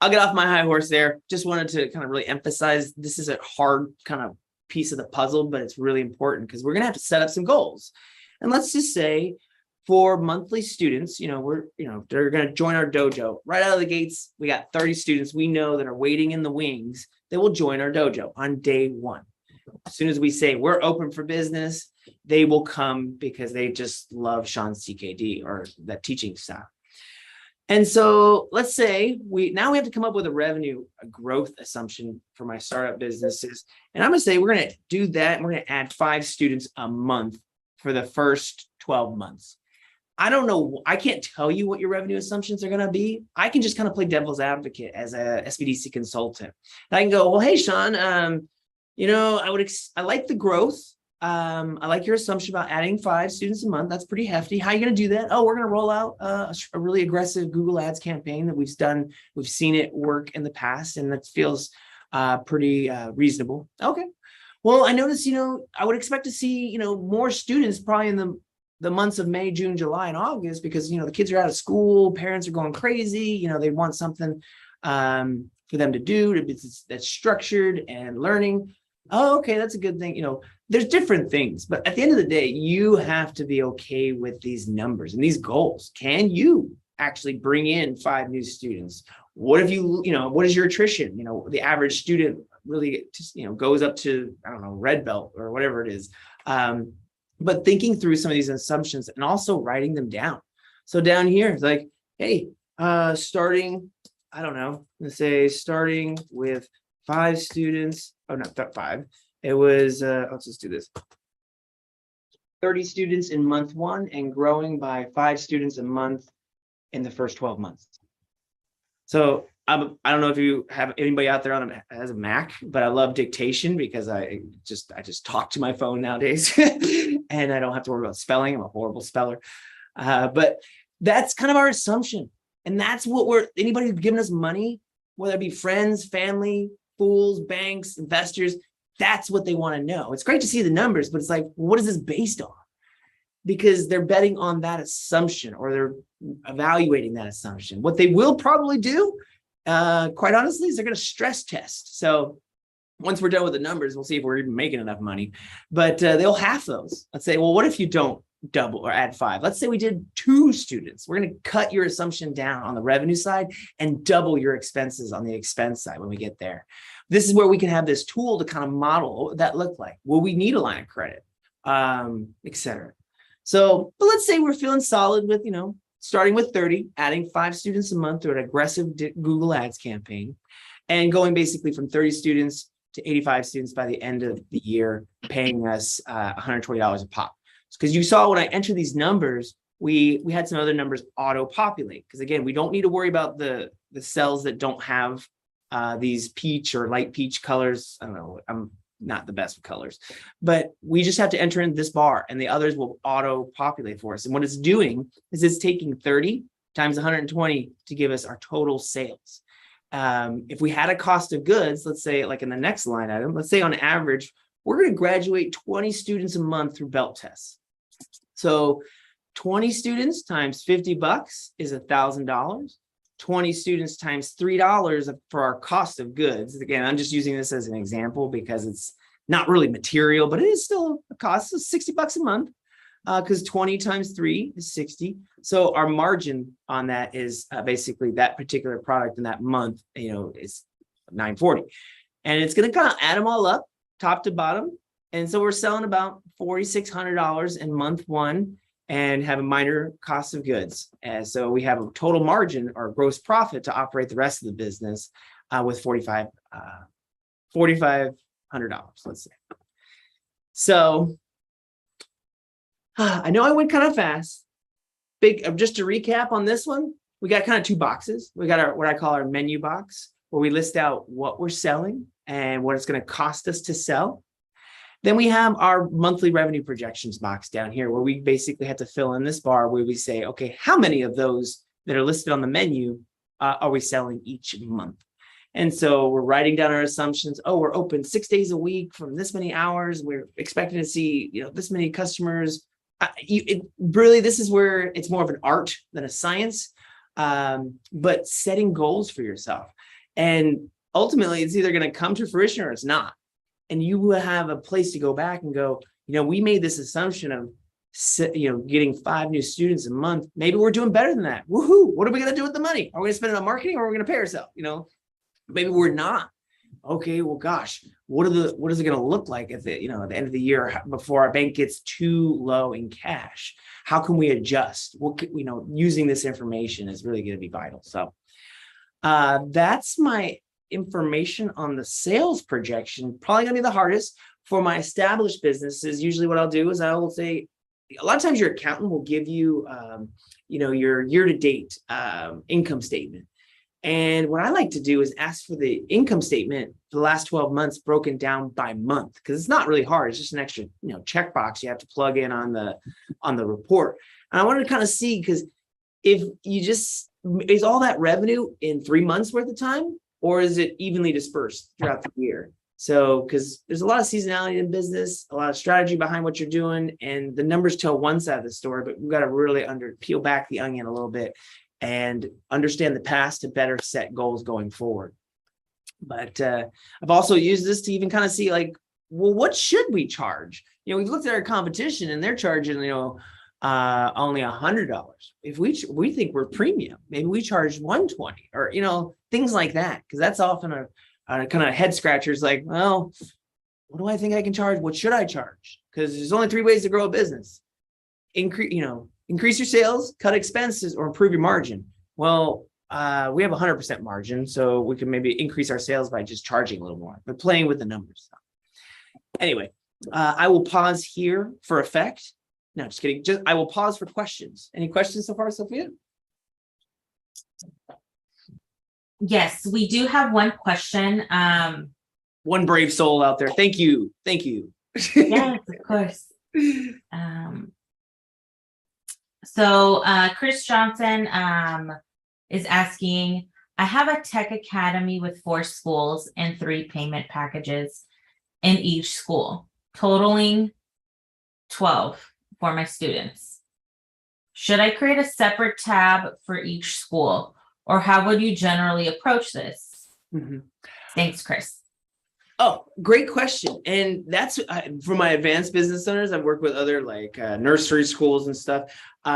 I'll get off my high horse there. Just wanted to kind of really emphasize this is a hard kind of piece of the puzzle, but it's really important because we're going to have to set up some goals. And let's just say for monthly students, they're going to join our dojo right out of the gates. We got 30 students we know that are waiting in the wings that will join our dojo on day one. As soon as we say we're open for business, they will come because they just love Sean's CKD or that teaching style. And so let's say we have to come up with a growth assumption for my startup businesses. And I'm going to say we're going to do that. And we're going to add 5 students a month for the first 12 months. I don't know. I can't tell you what your revenue assumptions are going to be. I can just kind of play devil's advocate as a SBDC consultant. And I can go, well, hey, Sean, I like the growth. I like your assumption about adding 5 students a month. That's pretty hefty. How are you going to do that? Oh, we're going to roll out a really aggressive Google Ads campaign that we've done. We've seen it work in the past, and that feels pretty reasonable. Okay. Well, I noticed, I would expect to see, more students probably in the months of May, June, July, and August, because, the kids are out of school, parents are going crazy, they want something for them to do that's structured and learning. Oh, okay, that's a good thing. There's different things, but at the end of the day, you have to be okay with these numbers and these goals. Can you actually bring in 5 new students? What if what is your attrition? The average student really just, goes up to, I don't know, red belt or whatever it is. But thinking through some of these assumptions and also writing them down. So down here, it's like, hey, starting, I don't know, let's say starting with 5 students. Oh, not 5. It was, let's just do this. 30 students in month 1 and growing by 5 students a month in the first 12 months. So I don't know if you have anybody out there has a Mac, but I love dictation because I just talk to my phone nowadays and I don't have to worry about spelling. I'm a horrible speller. But that's kind of our assumption. And that's what anybody who's giving us money, whether it be friends, family, fools, banks, investors, that's what they want to know. It's great to see the numbers, but it's like, what is this based on? Because they're betting on that assumption or they're evaluating that assumption. What they will probably do, quite honestly, is they're going to stress test. So once we're done with the numbers, we'll see if we're even making enough money, but they'll half those. Let's say, well, what if you don't double or add 5? Let's say we did 2 students. We're going to cut your assumption down on the revenue side and double your expenses on the expense side when we get there. This is where we can have this tool to kind of model what that look like. Will we need a line of credit, et cetera. So, but let's say we're feeling solid with, starting with 30, adding 5 students a month through an aggressive Google Ads campaign, and going basically from 30 students to 85 students by the end of the year, paying us $120 a pop. Because you saw when I entered these numbers, we had some other numbers auto-populate. Because again, we don't need to worry about the cells that don't have these peach or light peach colors. I don't know, I'm not the best with colors, but we just have to enter in this bar and the others will auto-populate for us. And what it's doing is it's taking 30 times 120 to give us our total sales. If we had a cost of goods, let's say like in the next line item, let's say on average, we're going to graduate 20 students a month through belt tests. So 20 students times $50 is $1,000. 20 students times $3 for our cost of goods. Again, I'm just using this as an example because it's not really material, but it is still a cost of $60 a month because 20 times 3 is 60. So our margin on that is basically that particular product in that month, is $940. And it's going to kind of add them all up, top to bottom. And so we're selling about $4,600 in month 1 and have a minor cost of goods. And so we have a total margin or gross profit to operate the rest of the business with $4,500, let's say. So I know I went kind of fast. Just to recap on this one, we got kind of 2 boxes. We got what I call our menu box, where we list out what we're selling and what it's going to cost us to sell. Then we have our monthly revenue projections box down here, where we basically have to fill in this bar where we say, okay, how many of those that are listed on the menu are we selling each month? And so we're writing down our assumptions. Oh, we're open 6 days a week from this many hours. We're expecting to see, this many customers. Really, this is where it's more of an art than a science. But setting goals for yourself, and ultimately it's either going to come to fruition or it's not. And you will have a place to go back and go, we made this assumption of, getting 5 new students a month. Maybe we're doing better than that. Woohoo! What are we going to do with the money? Are we going to spend it on marketing, or are we going to pay ourselves? Maybe we're not. Okay, well, gosh, what is it going to look like at the end of the year before our bank gets too low in cash? How can we adjust? Using this information is really going to be vital. So that's my information on the sales projection. Probably going to be the hardest for my established businesses. Usually what I'll do is I will say, a lot of times your accountant will give you, your year-to-date income statement. And what I like to do is ask for the income statement for the last 12 months broken down by month, because it's not really hard. It's just an extra, checkbox you have to plug in on the report. And I wanted to kind of see, because if you is all that revenue in 3 months worth of time, or is it evenly dispersed throughout the year? So, because there's a lot of seasonality in business, a lot of strategy behind what you're doing, and the numbers tell one side of the story, but we've got to really peel back the onion a little bit and understand the past to better set goals going forward. But I've also used this to even kind of see, like, well, what should we charge? We've looked at our competition and they're charging, only $100. If we think we're premium, maybe we charge $120, or, things like that. Because that's often a kind of head scratchers, like, well, what do I think I can charge? What should I charge? Because there's only 3 ways to grow a business. Increase your sales, cut expenses, or improve your margin. Well, we have 100% margin, so we can maybe increase our sales by just charging a little more, but playing with the numbers. Anyway, I will pause here for effect. No, just kidding. I will pause for questions. Any questions so far, Sophia? Yes, we do have one question. One brave soul out there. Thank you. Yes, of course. So Chris Johnson is asking, I have a tech academy with 4 schools and 3 payment packages in each school, totaling 12 for my students. Should I create a separate tab for each school, or how would you generally approach this? Mm-hmm. Thanks, Chris. Oh, great question. And that's for my advanced business owners. I've worked with other nursery schools and stuff.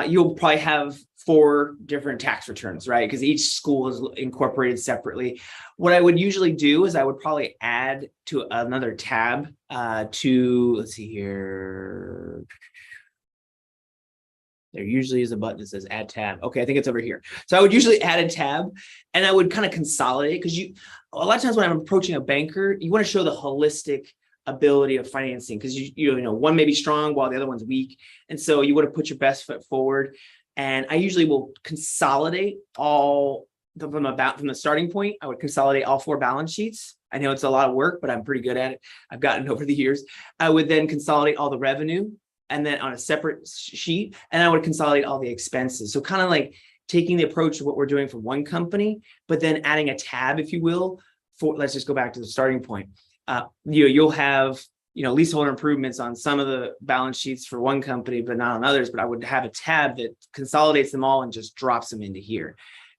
You'll probably have 4 different tax returns, right? Because each school is incorporated separately. What I would usually do is I would probably add to another tab let's see here. There usually is a button that says add tab. Okay, I think it's over here. So I would usually add a tab and I would kind of consolidate, because a lot of times when I'm approaching a banker, you want to show the holistic ability of financing, because one may be strong while the other one's weak. And so you want to put your best foot forward. And I usually will consolidate all from the starting point. I would consolidate all 4 balance sheets. I know it's a lot of work, but I'm pretty good at it. I've gotten over the years. I would then consolidate all the revenue, and then on a separate sheet, and I would consolidate all the expenses. So kind of like taking the approach of what we're doing for one company, but then adding a tab, if you will, for, let's just go back to the starting point. You'll have, leasehold improvements on some of the balance sheets for one company, but not on others. But I would have a tab that consolidates them all and just drops them into here.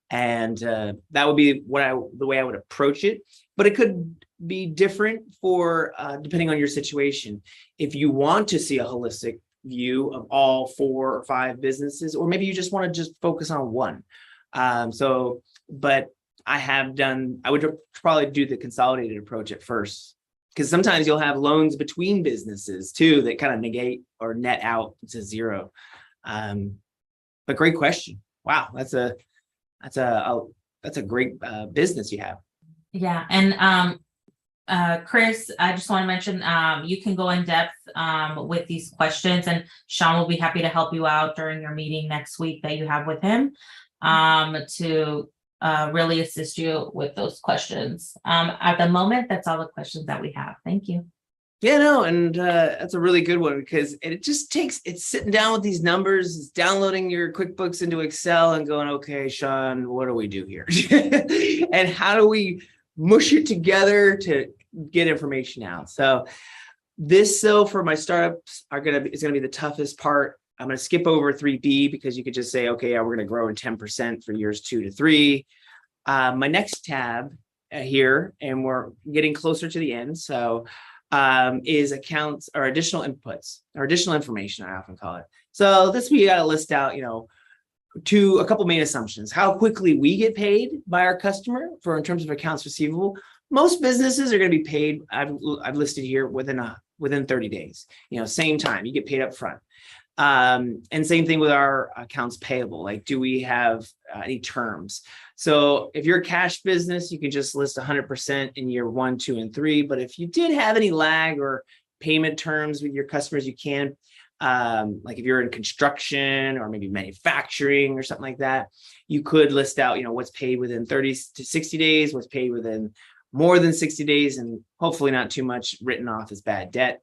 And that would be the way I would approach it. But it could be different for depending on your situation. If you want to see a holistic view of all 4 or 5 businesses, or maybe you just want to just focus on one. But I would probably do the consolidated approach at first, because sometimes you'll have loans between businesses too that kind of negate or net out to 0. But great question. Wow, that's a great business you have. Yeah, and Chris, I just want to mention you can go in depth with these questions, and Sean will be happy to help you out during your meeting next week that you have with him to really assist you with those questions. At the moment, that's all the questions that we have. Thank you. Yeah, no, and that's a really good one, because it's sitting down with these numbers, it's downloading your QuickBooks into Excel and going, okay, Sean, what do we do here? And how do we mush it together to get information out. So for my startups is gonna be the toughest part. I'm gonna skip over 3B because you could just say, okay, yeah, we're gonna grow in 10% for years 2 to 3. My next tab here, and we're getting closer to the end. So is accounts or additional inputs or additional information, I often call it. So this we got to list out, to a couple main assumptions: how quickly we get paid by our customer in terms of accounts receivable. Most businesses are going to be paid. I've listed here within 30 days. Same time you get paid up front. And same thing with our accounts payable. Like, do we have any terms? So if you're a cash business, you can just list 100% in year 1, 2, and 3. But if you did have any lag or payment terms with your customers, you can, like if you're in construction or maybe manufacturing or something like that, you could list out, what's paid within 30 to 60 days, what's paid within more than 60 days, and hopefully not too much written off as bad debt.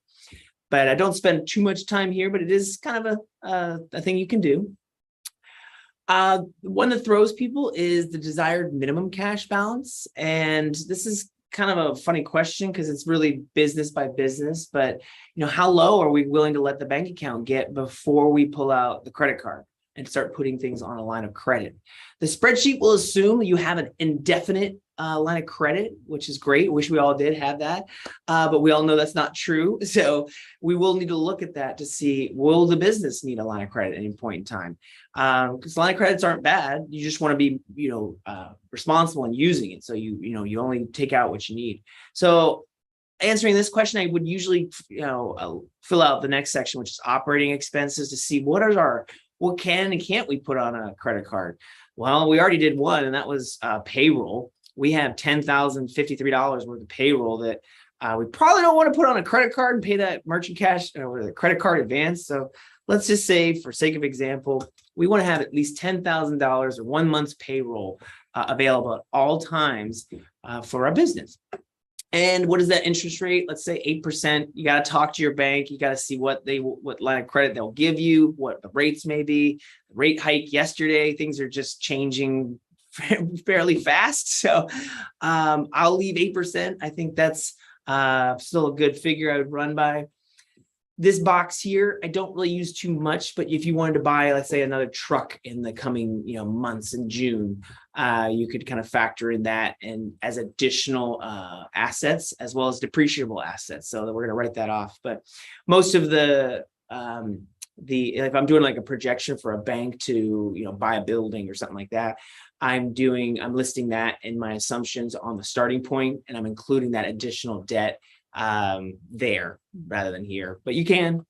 But I don't spend too much time here, but it is kind of a thing you can do. One that throws people is the desired minimum cash balance. And this is kind of a funny question because it's really business by business. But, how low are we willing to let the bank account get before we pull out the credit card and start putting things on a line of credit? The spreadsheet will assume that you have an indefinite line of credit, which is great. Wish we all did have that, but we all know that's not true. So we will need to look at that to see, will the business need a line of credit at any point in time? Because line of credits aren't bad. You just want to be, responsible in using it. So you only take out what you need. So answering this question, I would usually, fill out the next section, which is operating expenses, to see what can and can't we put on a credit card. Well, we already did one, and that was payroll. We have $10,053 worth of payroll that we probably don't want to put on a credit card and pay that merchant cash or the credit card advance. So let's just say, for sake of example, we want to have at least $10,000 or 1 month's payroll available at all times for our business. And what is that interest rate? Let's say 8%. You got to talk to your bank. You got to see what line of credit they'll give you, what the rates may be. The rate hike yesterday, things are just changing fairly fast. So I'll leave 8%. I think that's still a good figure I would run by. This box here, I don't really use too much, but if you wanted to buy, let's say, another truck in the coming months in June, you could kind of factor in that and as additional assets as well as depreciable assets. So that we're going to write that off. But most of if I'm doing like a projection for a bank to buy a building or something like that, I'm listing that in my assumptions on the starting point, and I'm including that additional debt there rather than here. But you can.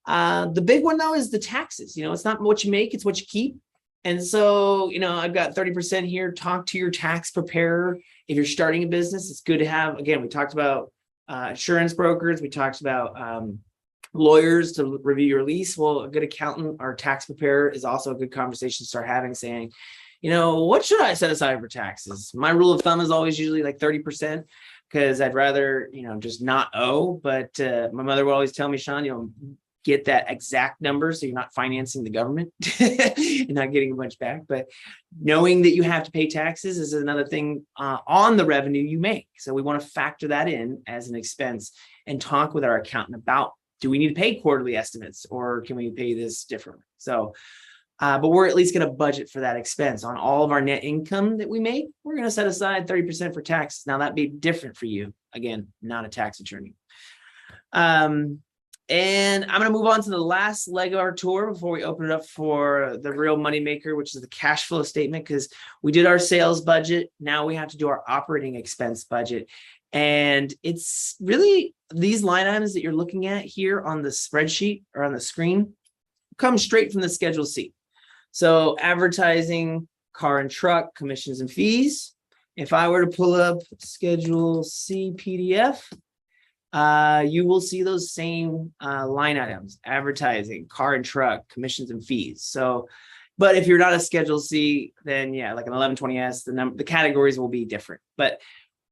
The big one though is the taxes. It's not what you make, it's what you keep. And so, I've got 30% here. Talk to your tax preparer. If you're starting a business, it's good to have, again, we talked about insurance brokers, we talked about lawyers to review your lease. Well, a good accountant or tax preparer is also a good conversation to start having, saying, what should I set aside for taxes? My rule of thumb is always usually like 30%, because I'd rather, just not owe. But my mother would always tell me, Sean, get that exact number so you're not financing the government and not getting a bunch back. But knowing that you have to pay taxes is another thing on the revenue you make. So we want to factor that in as an expense and talk with our accountant about, do we need to pay quarterly estimates or can we pay this differently? So, but we're at least going to budget for that expense on all of our net income that we make. We're going to set aside 30% for taxes. Now that'd be different for you. Again, not a tax attorney. And I'm going to move on to the last leg of our tour before we open it up for the real moneymaker, which is the cash flow statement, because we did our sales budget. Now we have to do our operating expense budget. And it's really these line items that you're looking at here on the spreadsheet or on the screen come straight from the Schedule C. So advertising, car and truck, commissions and fees. If I were to pull up Schedule C PDF, you will see those same line items: advertising, car and truck, commissions and fees. So, but if you're not a Schedule C, then yeah, like an 1120S, the categories will be different. But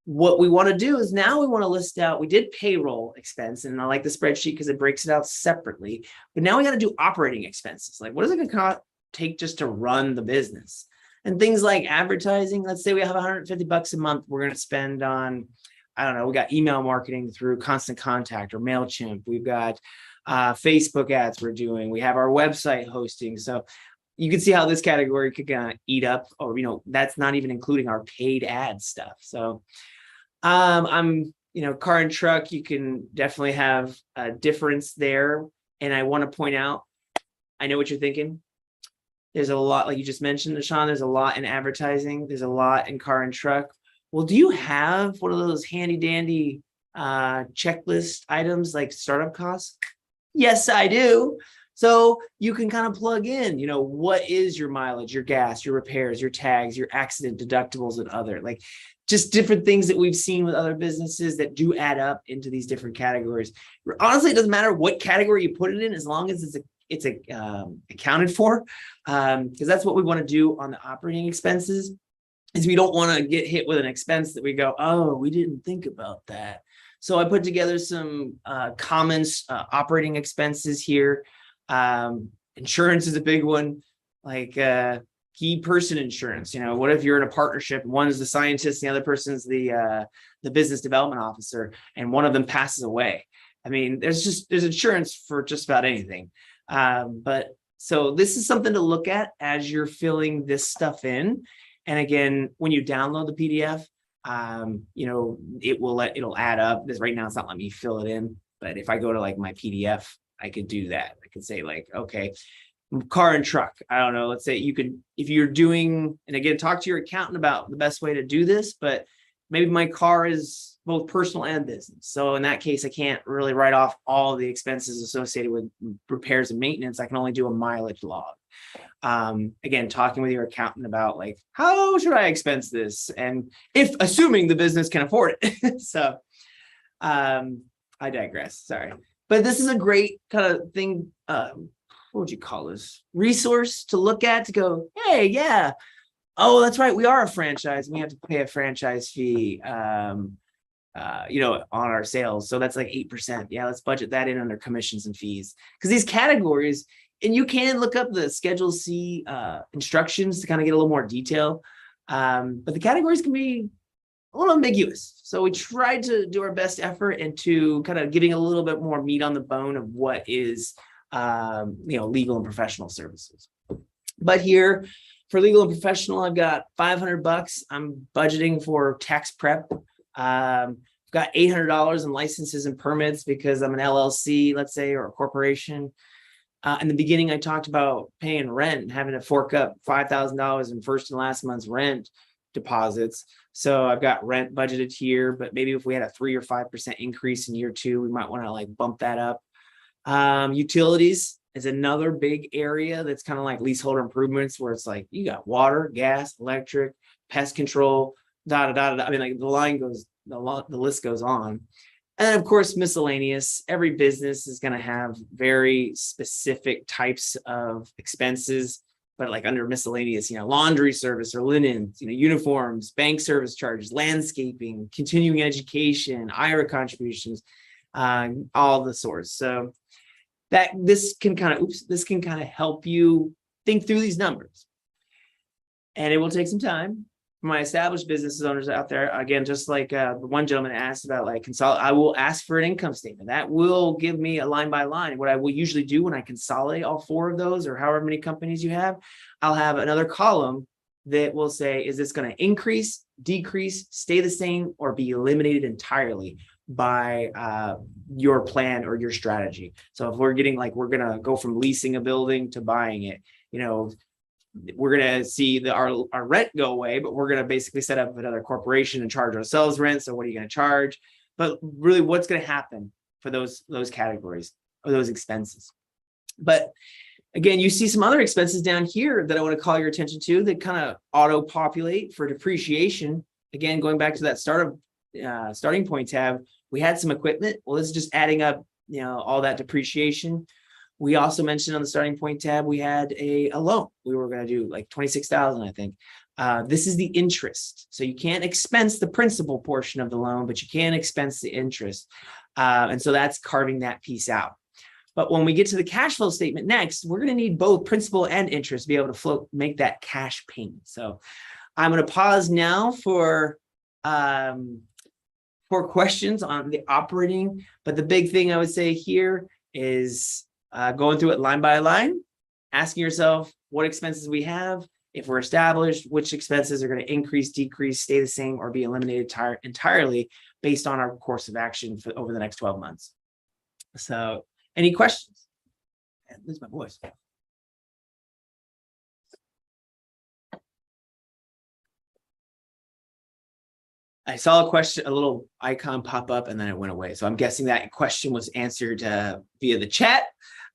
what we want to do is now we want to list out, we did payroll expense, and I like the spreadsheet because it breaks it out separately. But now we got to do operating expenses. Like, what is it going to take just to run the business? And things like advertising, let's say we have $150 a month we're going to spend on, I don't know, we got email marketing through Constant Contact or MailChimp. We've got Facebook ads we're doing. We have our website hosting. So you can see how this category could kind of eat up, or, that's not even including our paid ad stuff. So car and truck, you can definitely have a difference there. And I want to point out, I know what you're thinking. There's a lot, like you just mentioned, Deshaun, there's a lot in advertising. There's a lot in car and truck. Well, do you have one of those handy dandy checklist items like startup costs? Yes, I do. So you can kind of plug in, what is your mileage, your gas, your repairs, your tags, your accident deductibles, and other, like, just different things that we've seen with other businesses that do add up into these different categories. Honestly, it doesn't matter what category you put it in, as long as it's accounted for, because that's what we want to do on the operating expenses. Is we don't want to get hit with an expense that we go, oh, we didn't think about that. So I put together some common operating expenses here. Insurance is a big one, like key person insurance. What if you're in a partnership? One is the scientist, and the other person is the business development officer, and one of them passes away. I mean, there's insurance for just about anything. But so this is something to look at as you're filling this stuff in. And again, when you download the PDF, it'll add up. This right now, it's not letting me fill it in. But if I go to like my PDF, I could do that. I could say like, okay, car and truck. I don't know. Let's say you could, if you're doing, and again, talk to your accountant about the best way to do this, but maybe my car is both personal and business. So in that case, I can't really write off all the expenses associated with repairs and maintenance. I can only do a mileage log. Again, talking with your accountant about like, how should I expense this? And if assuming the business can afford it. So I digress, sorry. But this is a great kind of thing. What would you call this? Resource to look at, to go, hey, yeah. Oh, that's right. We are a franchise. We have to pay a franchise fee, on our sales. So that's like 8%. Yeah, let's budget that in under commissions and fees. Because these categories, and you can look up the Schedule C instructions to kind of get a little more detail. But the categories can be a little ambiguous. So we tried to do our best effort into kind of getting a little bit more meat on the bone of what is, legal and professional services. But here for legal and professional, I've got $500. I'm budgeting for tax prep. I've got $800 in licenses and permits because I'm an LLC, let's say, or a corporation. In the beginning, I talked about paying rent and having to fork up $5,000 in first and last month's rent deposits. So I've got rent budgeted here, but maybe if we had a 3 or 5% increase in year 2, we might want to like bump that up. Utilities is another big area that's kind of like leaseholder improvements, where it's like you got water, gas, electric, pest control, I mean, like the list goes on. And of course, miscellaneous. Every business is going to have very specific types of expenses, but like under miscellaneous, laundry service or linen, uniforms, bank service charges, landscaping, continuing education, IRA contributions, all the sorts. So this can kind of help you think through these numbers. And it will take some time. For my established business owners out there, again, just like the one gentleman asked about like I will ask for an income statement. That will give me a line by line. What I will usually do when I consolidate all 4 of those, or however many companies you have, I'll have another column that will say, is this going to increase, decrease, stay the same, or be eliminated entirely by your plan or your strategy. So if we're going to go from leasing a building to buying it, we're going to see our rent go away, but we're going to basically set up another corporation and charge ourselves rent. So what are you going to charge? But really, what's going to happen for those categories or those expenses? But again, you see some other expenses down here that I want to call your attention to that kind of auto-populate for depreciation. Again, going back to that starting point tab, we had some equipment. Well, this is just adding up, all that depreciation. We also mentioned on the starting point tab, we had a loan. We were going to do like $26,000, I think. This is the interest. So you can't expense the principal portion of the loan, but you can expense the interest. And so that's carving that piece out. But when we get to the cash flow statement next, we're going to need both principal and interest to be able to make that cash payment. So I'm going to pause now for questions on the operating. But the big thing I would say here is going through it line by line, asking yourself what expenses we have. If we're established, which expenses are going to increase, decrease, stay the same, or be eliminated entirely based on our course of action for over the next 12 months. So any questions? I lose my voice. I saw a question, a little icon pop up, and then it went away. So I'm guessing that question was answered via the chat.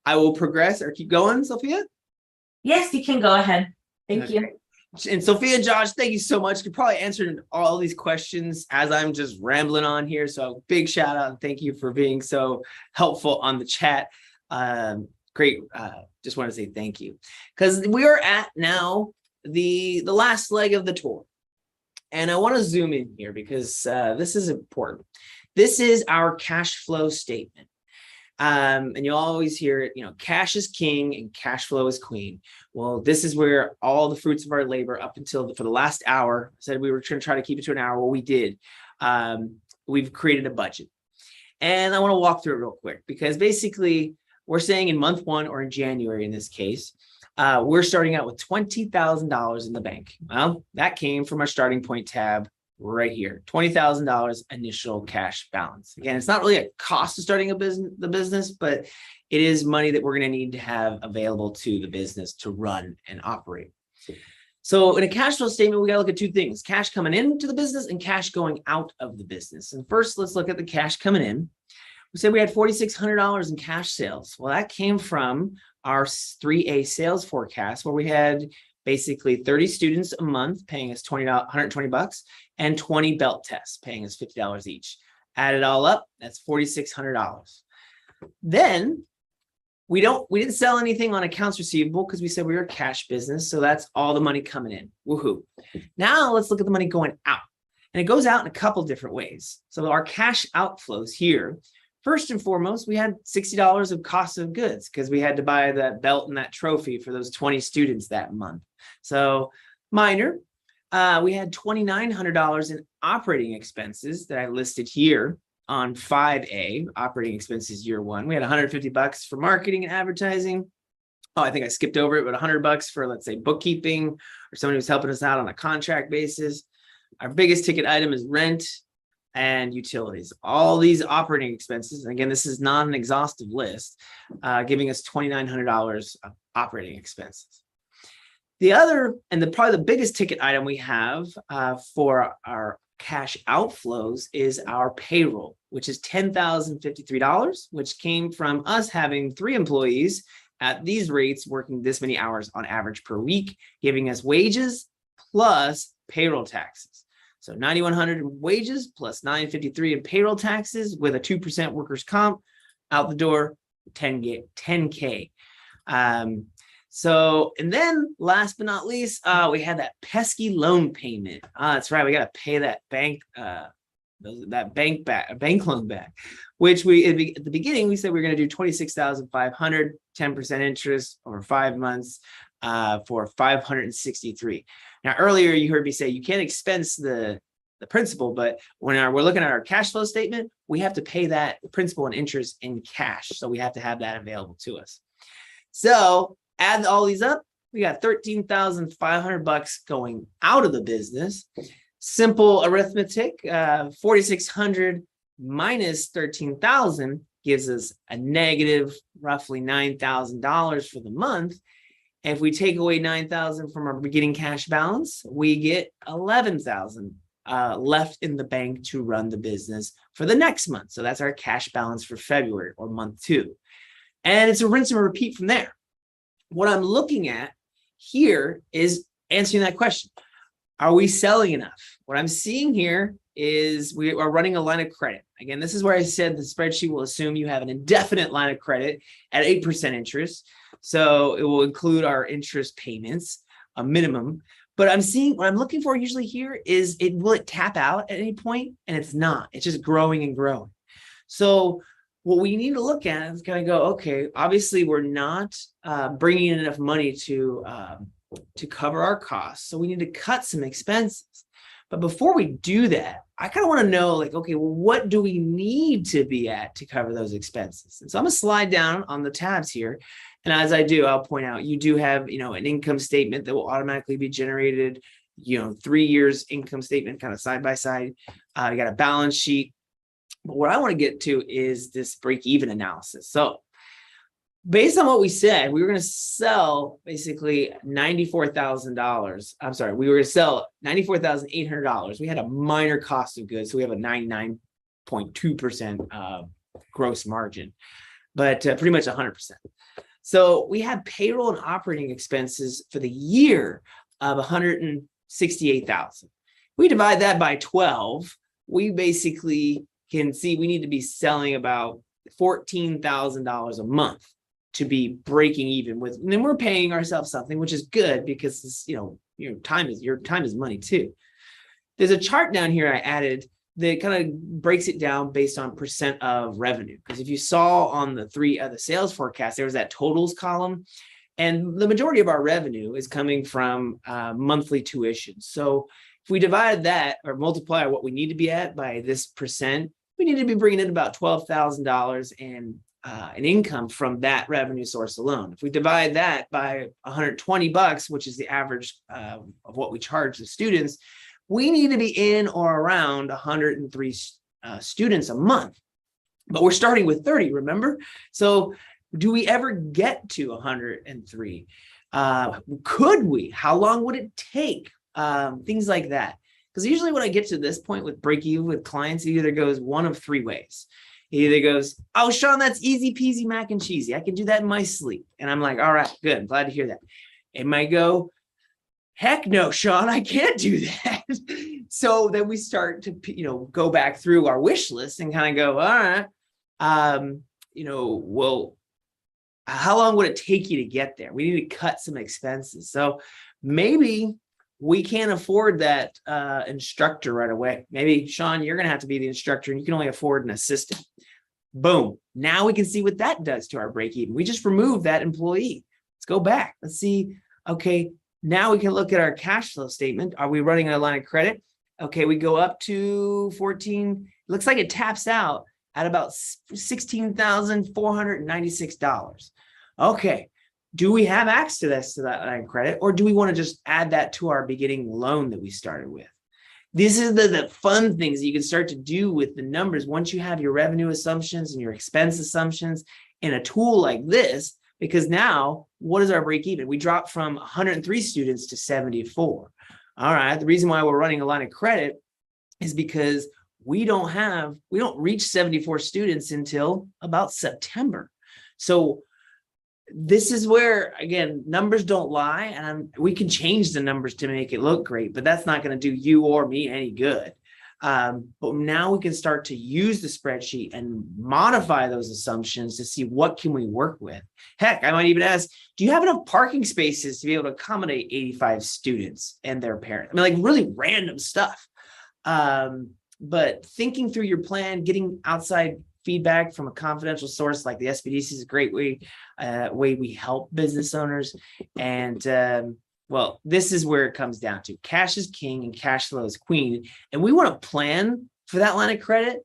I will progress or keep going, Sophia? Yes, you can go ahead. Thank you. And Sophia, Josh, thank you so much. You probably answered all these questions as I'm just rambling on here. So big shout out and thank you for being so helpful on the chat. Great. Just want to say thank you, because we are at now the last leg of the tour. And I want to zoom in here because this is important. This is our cash flow statement. And you'll always hear it, cash is king and cash flow is queen. Well, this is where all the fruits of our labor up until for the last hour, said we were going to try to keep it to an hour. Well, we did. We've created a budget. And I want to walk through it real quick because basically we're saying in month one or in January in this case, we're starting out with $20,000 in the bank. Well, that came from our starting point tab right here, $20,000 initial cash balance. Again, it's not really a cost of starting the business, but it is money that we're going to need to have available to the business to run and operate. So in a cash flow statement, we got to look at two things: cash coming into the business and cash going out of the business. And first, let's look at the cash coming in. We said we had $4,600 in cash sales. Well, that came from our 3A sales forecast, where we had basically 30 students a month paying us $120 and 20 belt tests paying us $50 each. Add it all up, that's $4,600. Then we didn't sell anything on accounts receivable because we said we were a cash business. So that's all the money coming in. Woohoo. Now let's look at the money going out. And it goes out in a couple different ways. So our cash outflows here, first and foremost, we had $60 of cost of goods because we had to buy that belt and that trophy for those 20 students that month. So minor. We had $2,900 in operating expenses that I listed here on 5A, operating expenses year one. We had $150 for marketing and advertising. Oh, I think I skipped over it, but $100 for, let's say, bookkeeping or somebody who's helping us out on a contract basis. Our biggest ticket item is rent and utilities. All these operating expenses, and again, this is not an exhaustive list, giving us $2,900 of operating expenses. The other, and probably the biggest ticket item we have for our cash outflows is our payroll, which is $10,053, which came from us having 3 employees at these rates working this many hours on average per week, giving us wages plus payroll taxes. So $9,100 in wages plus $953 in payroll taxes with a 2% workers' comp out the door, $10K. So, and then last but not least, we had that pesky loan payment. That's right. We got to pay that bank loan back, which we, at the beginning, we said we were going to do $26,500, 10% interest over 5 months, for $563. Now, earlier you heard me say you can't expense the principal, but when we're looking at our cash flow statement, we have to pay that principal and interest in cash. So we have to have that available to us. So add all these up, we got $13,500 going out of the business. Simple arithmetic, 4,600 minus 13,000 gives us a negative roughly $9,000 for the month. If we take away 9,000 from our beginning cash balance, we get 11,000 left in the bank to run the business for the next month. So that's our cash balance for February or month 2. And it's a rinse and repeat from there. What I'm looking at here is answering that question. Are we selling enough? What I'm seeing here is we are running a line of credit. Again, this is where I said the spreadsheet will assume you have an indefinite line of credit at 8% interest. So it will include our interest payments, a minimum. But what I'm looking for usually here is will it tap out at any point? And it's not. It's just growing and growing. So what we need to look at is kind of go, okay, obviously we're not bringing in enough money to cover our costs. So we need to cut some expenses. But before we do that, I kind of want to know, like, okay, well, what do we need to be at to cover those expenses? And so I'm going to slide down on the tabs here. And as I do, I'll point out, you do have, an income statement that will automatically be generated, 3 years income statement kind of side by side. You got a balance sheet. But what I want to get to is this break-even analysis. So based on what we said, we were going to sell basically $94,000. I'm sorry, we were going to sell $94,800. We had a minor cost of goods, so we have a 99.2% gross margin, but pretty much 100%. So we had payroll and operating expenses for the year of $168,000. We divide that by 12. We basically can see we need to be selling about $14,000 a month to be breaking even with, and then we're paying ourselves something, which is good because this, your time is money too. There's a chart down here I added that kind of breaks it down based on percent of revenue. Because if you saw on the sales forecast, there was that totals column, and the majority of our revenue is coming from monthly tuition. So if we divide that or multiply what we need to be at by this percent, we need to be bringing in about $12,000 in an income from that revenue source alone. If we divide that by $120, which is the average of what we charge the students, we need to be in or around 103 students a month. But we're starting with 30, remember? So do we ever get to 103? Could we? How long would it take? Things like that. Because usually when I get to this point with break even with clients, it either goes one of three ways. It either goes, oh, Sean, that's easy peasy mac and cheesy. I can do that in my sleep. And I'm like, all right, good. I'm glad to hear that. It might go, heck no, Sean, I can't do that. So then we start to, go back through our wish list and kind of go, all right, well, how long would it take you to get there? We need to cut some expenses. So maybe we can't afford that instructor right away. Maybe, Sean, you're going to have to be the instructor and you can only afford an assistant. Boom. Now we can see what that does to our break even. We just removed that employee. Let's go back. Let's see. Okay. Now we can look at our cash flow statement. Are we running a line of credit? Okay. We go up to 14. Looks like it taps out at about $16,496. Okay. Do we have access to that line of credit, or do we want to just add that to our beginning loan that we started with? This is the fun things that you can start to do with the numbers once you have your revenue assumptions and your expense assumptions in a tool like this, because now what is our break even? We dropped from 103 students to 74. All right. The reason why we're running a line of credit is because we don't reach 74 students until about September. So this is where, again, numbers don't lie, and we can change the numbers to make it look great, but that's not going to do you or me any good. But now we can start to use the spreadsheet and modify those assumptions to see what can we work with. Heck, I might even ask, do you have enough parking spaces to be able to accommodate 85 students and their parents? I mean, like really random stuff. But thinking through your plan, getting outside feedback from a confidential source like the SPDC is a great way we help business owners. And well, this is where it comes down to. Cash is king and cash flow is queen. And we want to plan for that line of credit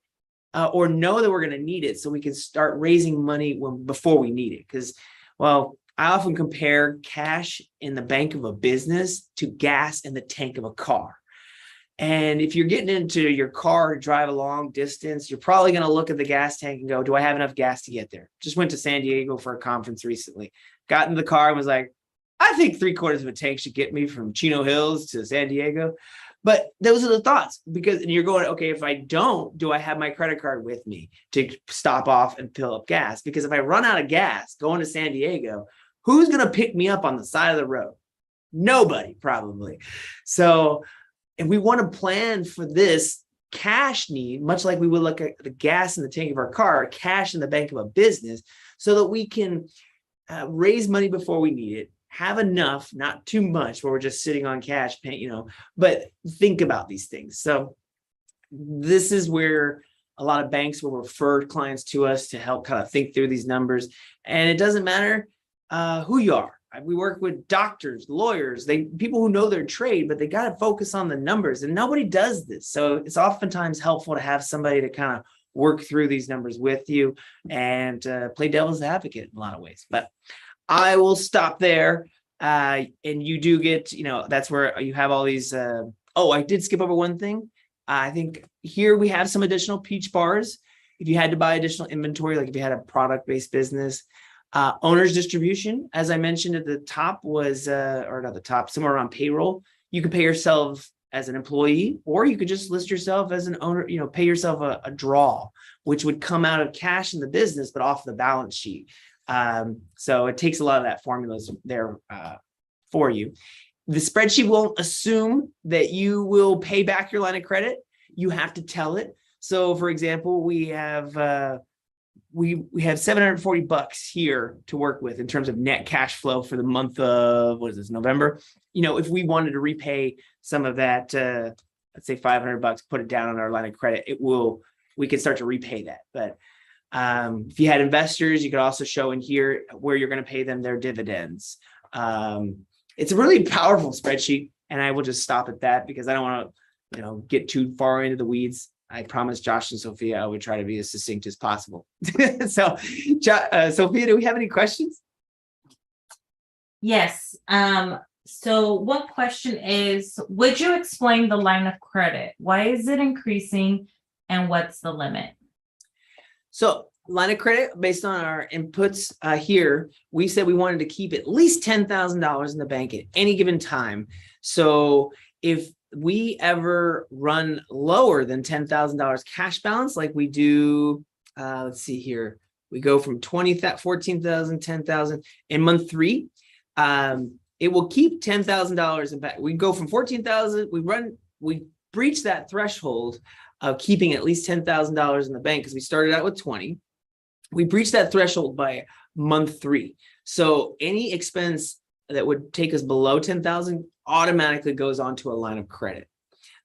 or know that we're going to need it so we can start raising money before we need it. Because, well, I often compare cash in the bank of a business to gas in the tank of a car. And if you're getting into your car to drive a long distance, you're probably going to look at the gas tank and go, do I have enough gas to get there? Just went to San Diego for a conference recently. Got in the car and was like, I think 3/4 of a tank should get me from Chino Hills to San Diego. But those are the thoughts, because you're going, okay, if I don't, do I have my credit card with me to stop off and fill up gas? Because if I run out of gas going to San Diego, who's going to pick me up on the side of the road? Nobody, probably. So if we want to plan for this cash need, much like we would look at the gas in the tank of our car, cash in the bank of a business, so that we can raise money before we need it, have enough, not too much, where we're just sitting on cash, but think about these things. So this is where A lot of banks will refer clients to us to help kind of think through these numbers. And it doesn't matter who you are. We work with doctors, lawyers, people who know their trade, but they got to focus on the numbers, and nobody does this. So it's oftentimes helpful to have somebody to kind of work through these numbers with you and play devil's advocate in a lot of ways. But I will stop there. And you do get, that's where you have all these. I did skip over one thing. I think here we have some additional peach bars. If you had to buy additional inventory, like if you had a product-based business, owner's distribution, as I mentioned at the top, was, or not the top, somewhere around payroll. You could pay yourself as an employee, or you could just list yourself as an owner, pay yourself a draw, which would come out of cash in the business, but off the balance sheet. So it takes a lot of that formulas there for you. The spreadsheet won't assume that you will pay back your line of credit. You have to tell it. So for example, we have $740 here to work with in terms of net cash flow for the month of, November. If we wanted to repay some of that, let's say $500, put it down on our line of credit, we could start to repay that. But if you had investors, you could also show in here where you're going to pay them their dividends. It's a really powerful spreadsheet, and I will just stop at that because I don't want to, get too far into the weeds. I promised Josh and Sophia I would try to be as succinct as possible. So, Sophia, do we have any questions? Yes. So one question is, would you explain the line of credit? Why is it increasing, and what's the limit? So line of credit, based on our inputs here, we said we wanted to keep at least $10,000 in the bank at any given time. So if we ever run lower than $10,000 cash balance, like we do, let's see here, we go from 14,000, 10,000 in month 3. It will keep $10,000 in back. We go from 14,000. We breach that threshold of keeping at least $10,000 in the bank because we started out with 20. We breached that threshold by month 3. So any expense that would take us below 10,000 automatically goes onto a line of credit.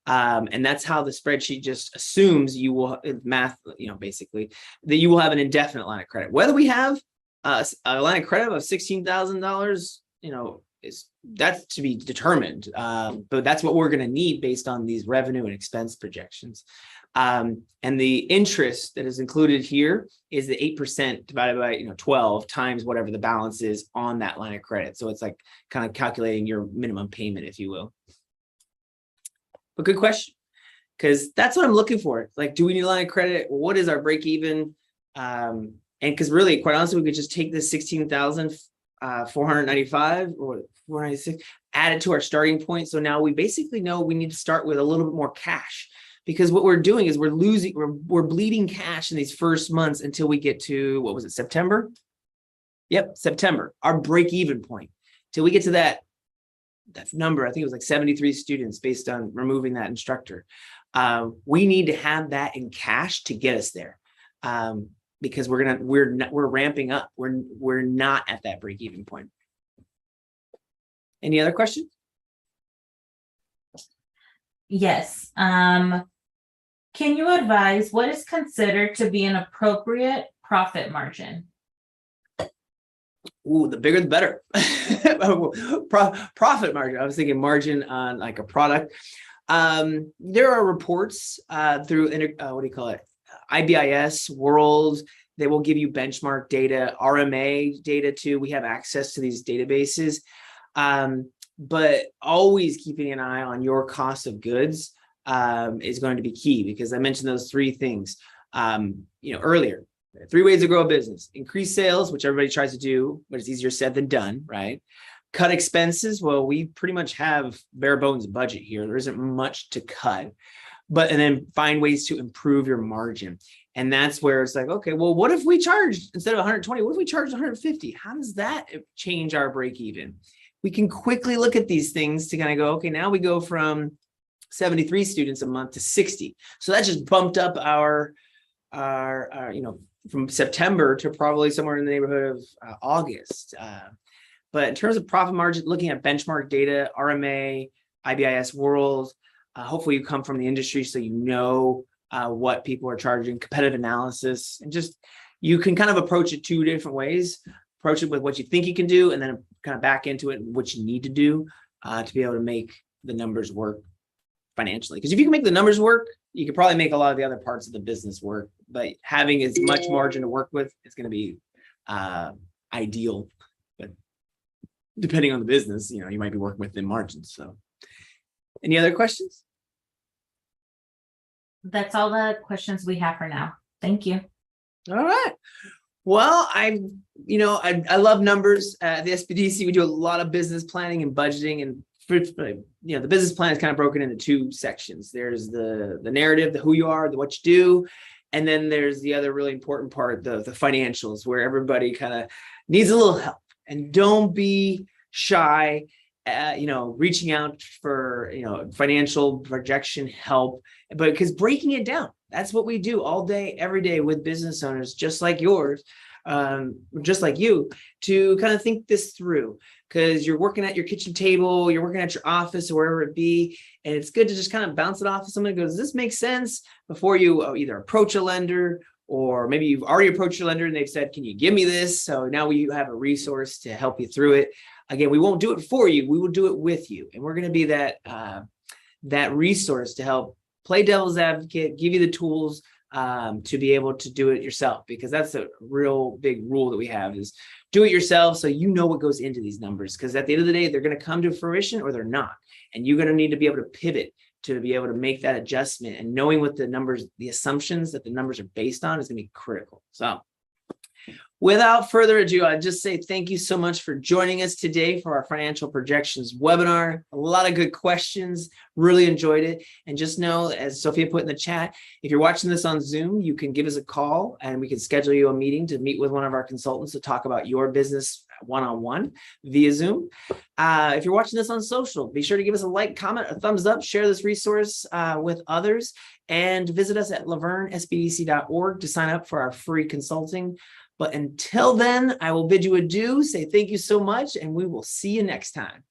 And that's how the spreadsheet just assumes you will basically that you will have an indefinite line of credit. Whether we have a line of credit of $16,000, that's to be determined. But that's what we're going to need based on these revenue and expense projections. And the interest that is included here is the 8% divided by 12 times whatever the balance is on that line of credit. So it's like kind of calculating your minimum payment, if you will. But good question, because that's what I'm looking for. Like, do we need a line of credit? What is our break even? And because really, quite honestly, we could just take this 16,495 or 496, add it to our starting point. So now we basically know we need to start with a little bit more cash. Because what we're doing is we're bleeding cash in these first months until we get to, September? Yep, September, our break-even point. Till we get to that number, I think it was like 73 students based on removing that instructor. We need to have that in cash to get us there. Because we're ramping up. We're not at that break-even point. Any other questions? Yes. Can you advise what is considered to be an appropriate profit margin? Ooh, the bigger the better. Profit margin. I was thinking margin on like a product. There are reports through IBIS World. They will give you benchmark data, RMA data too. We have access to these databases, but always keeping an eye on your cost of goods is going to be key, because I mentioned those 3 things earlier. 3 ways to grow a business: increase sales, which everybody tries to do, but it's easier said than done, right? Cut expenses. Well, we pretty much have bare bones budget here. There isn't much to cut, and then find ways to improve your margin. And that's where it's like, okay, well, what if we charged instead of 120? What if we charged 150? How does that change our break even? We can quickly look at these things to kind of go, okay, now we go from 73 students a month to 60. So that just bumped up our from September to probably somewhere in the neighborhood of August. But in terms of profit margin, looking at benchmark data, RMA, IBIS World, hopefully you come from the industry so you know what people are charging, competitive analysis, and just you can kind of approach it two different ways. Approach it with what you think you can do, and then kind of back into it and what you need to do to be able to make the numbers work financially. Because if you can make the numbers work, you could probably make a lot of the other parts of the business work. But having as much margin to work with is going to be ideal. But depending on the business, you might be working within margins. So, any other questions? That's all the questions we have for now. Thank you. All right. Well, I love numbers. At the SBDC, we do a lot of business planning and budgeting, and the business plan is kind of broken into two sections. There's the narrative, the who you are, the what you do, and then there's the other really important part, the financials, where everybody kind of needs a little help. And don't be shy, reaching out for financial projection help, but because breaking it down. That's what we do all day, every day with business owners, just like yours, just like you, to kind of think this through, because you're working at your kitchen table, you're working at your office or wherever it be. And it's good to just kind of bounce it off of someone who goes, does this make sense? Before you either approach a lender, or maybe you've already approached your lender and they've said, can you give me this? So now we have a resource to help you through it. Again, we won't do it for you. We will do it with you. And we're going to be that resource to help play devil's advocate, give you the tools to be able to do it yourself, because that's a real big rule that we have is do it yourself. So you know what goes into these numbers, because at the end of the day, they're going to come to fruition or they're not. And you're going to need to be able to pivot to be able to make that adjustment, and knowing what the numbers, the assumptions that the numbers are based on is going to be critical. So without further ado, I'd just say thank you so much for joining us today for our financial projections webinar. A lot of good questions, really enjoyed it. And just know, as Sophia put in the chat, if you're watching this on Zoom, you can give us a call and we can schedule you a meeting to meet with one of our consultants to talk about your business one-on-one via Zoom. If you're watching this on social, be sure to give us a like, comment, a thumbs up, share this resource with others, and visit us at lavernesbdc.org to sign up for our free consulting. But until then, I will bid you adieu, say thank you so much, and we will see you next time.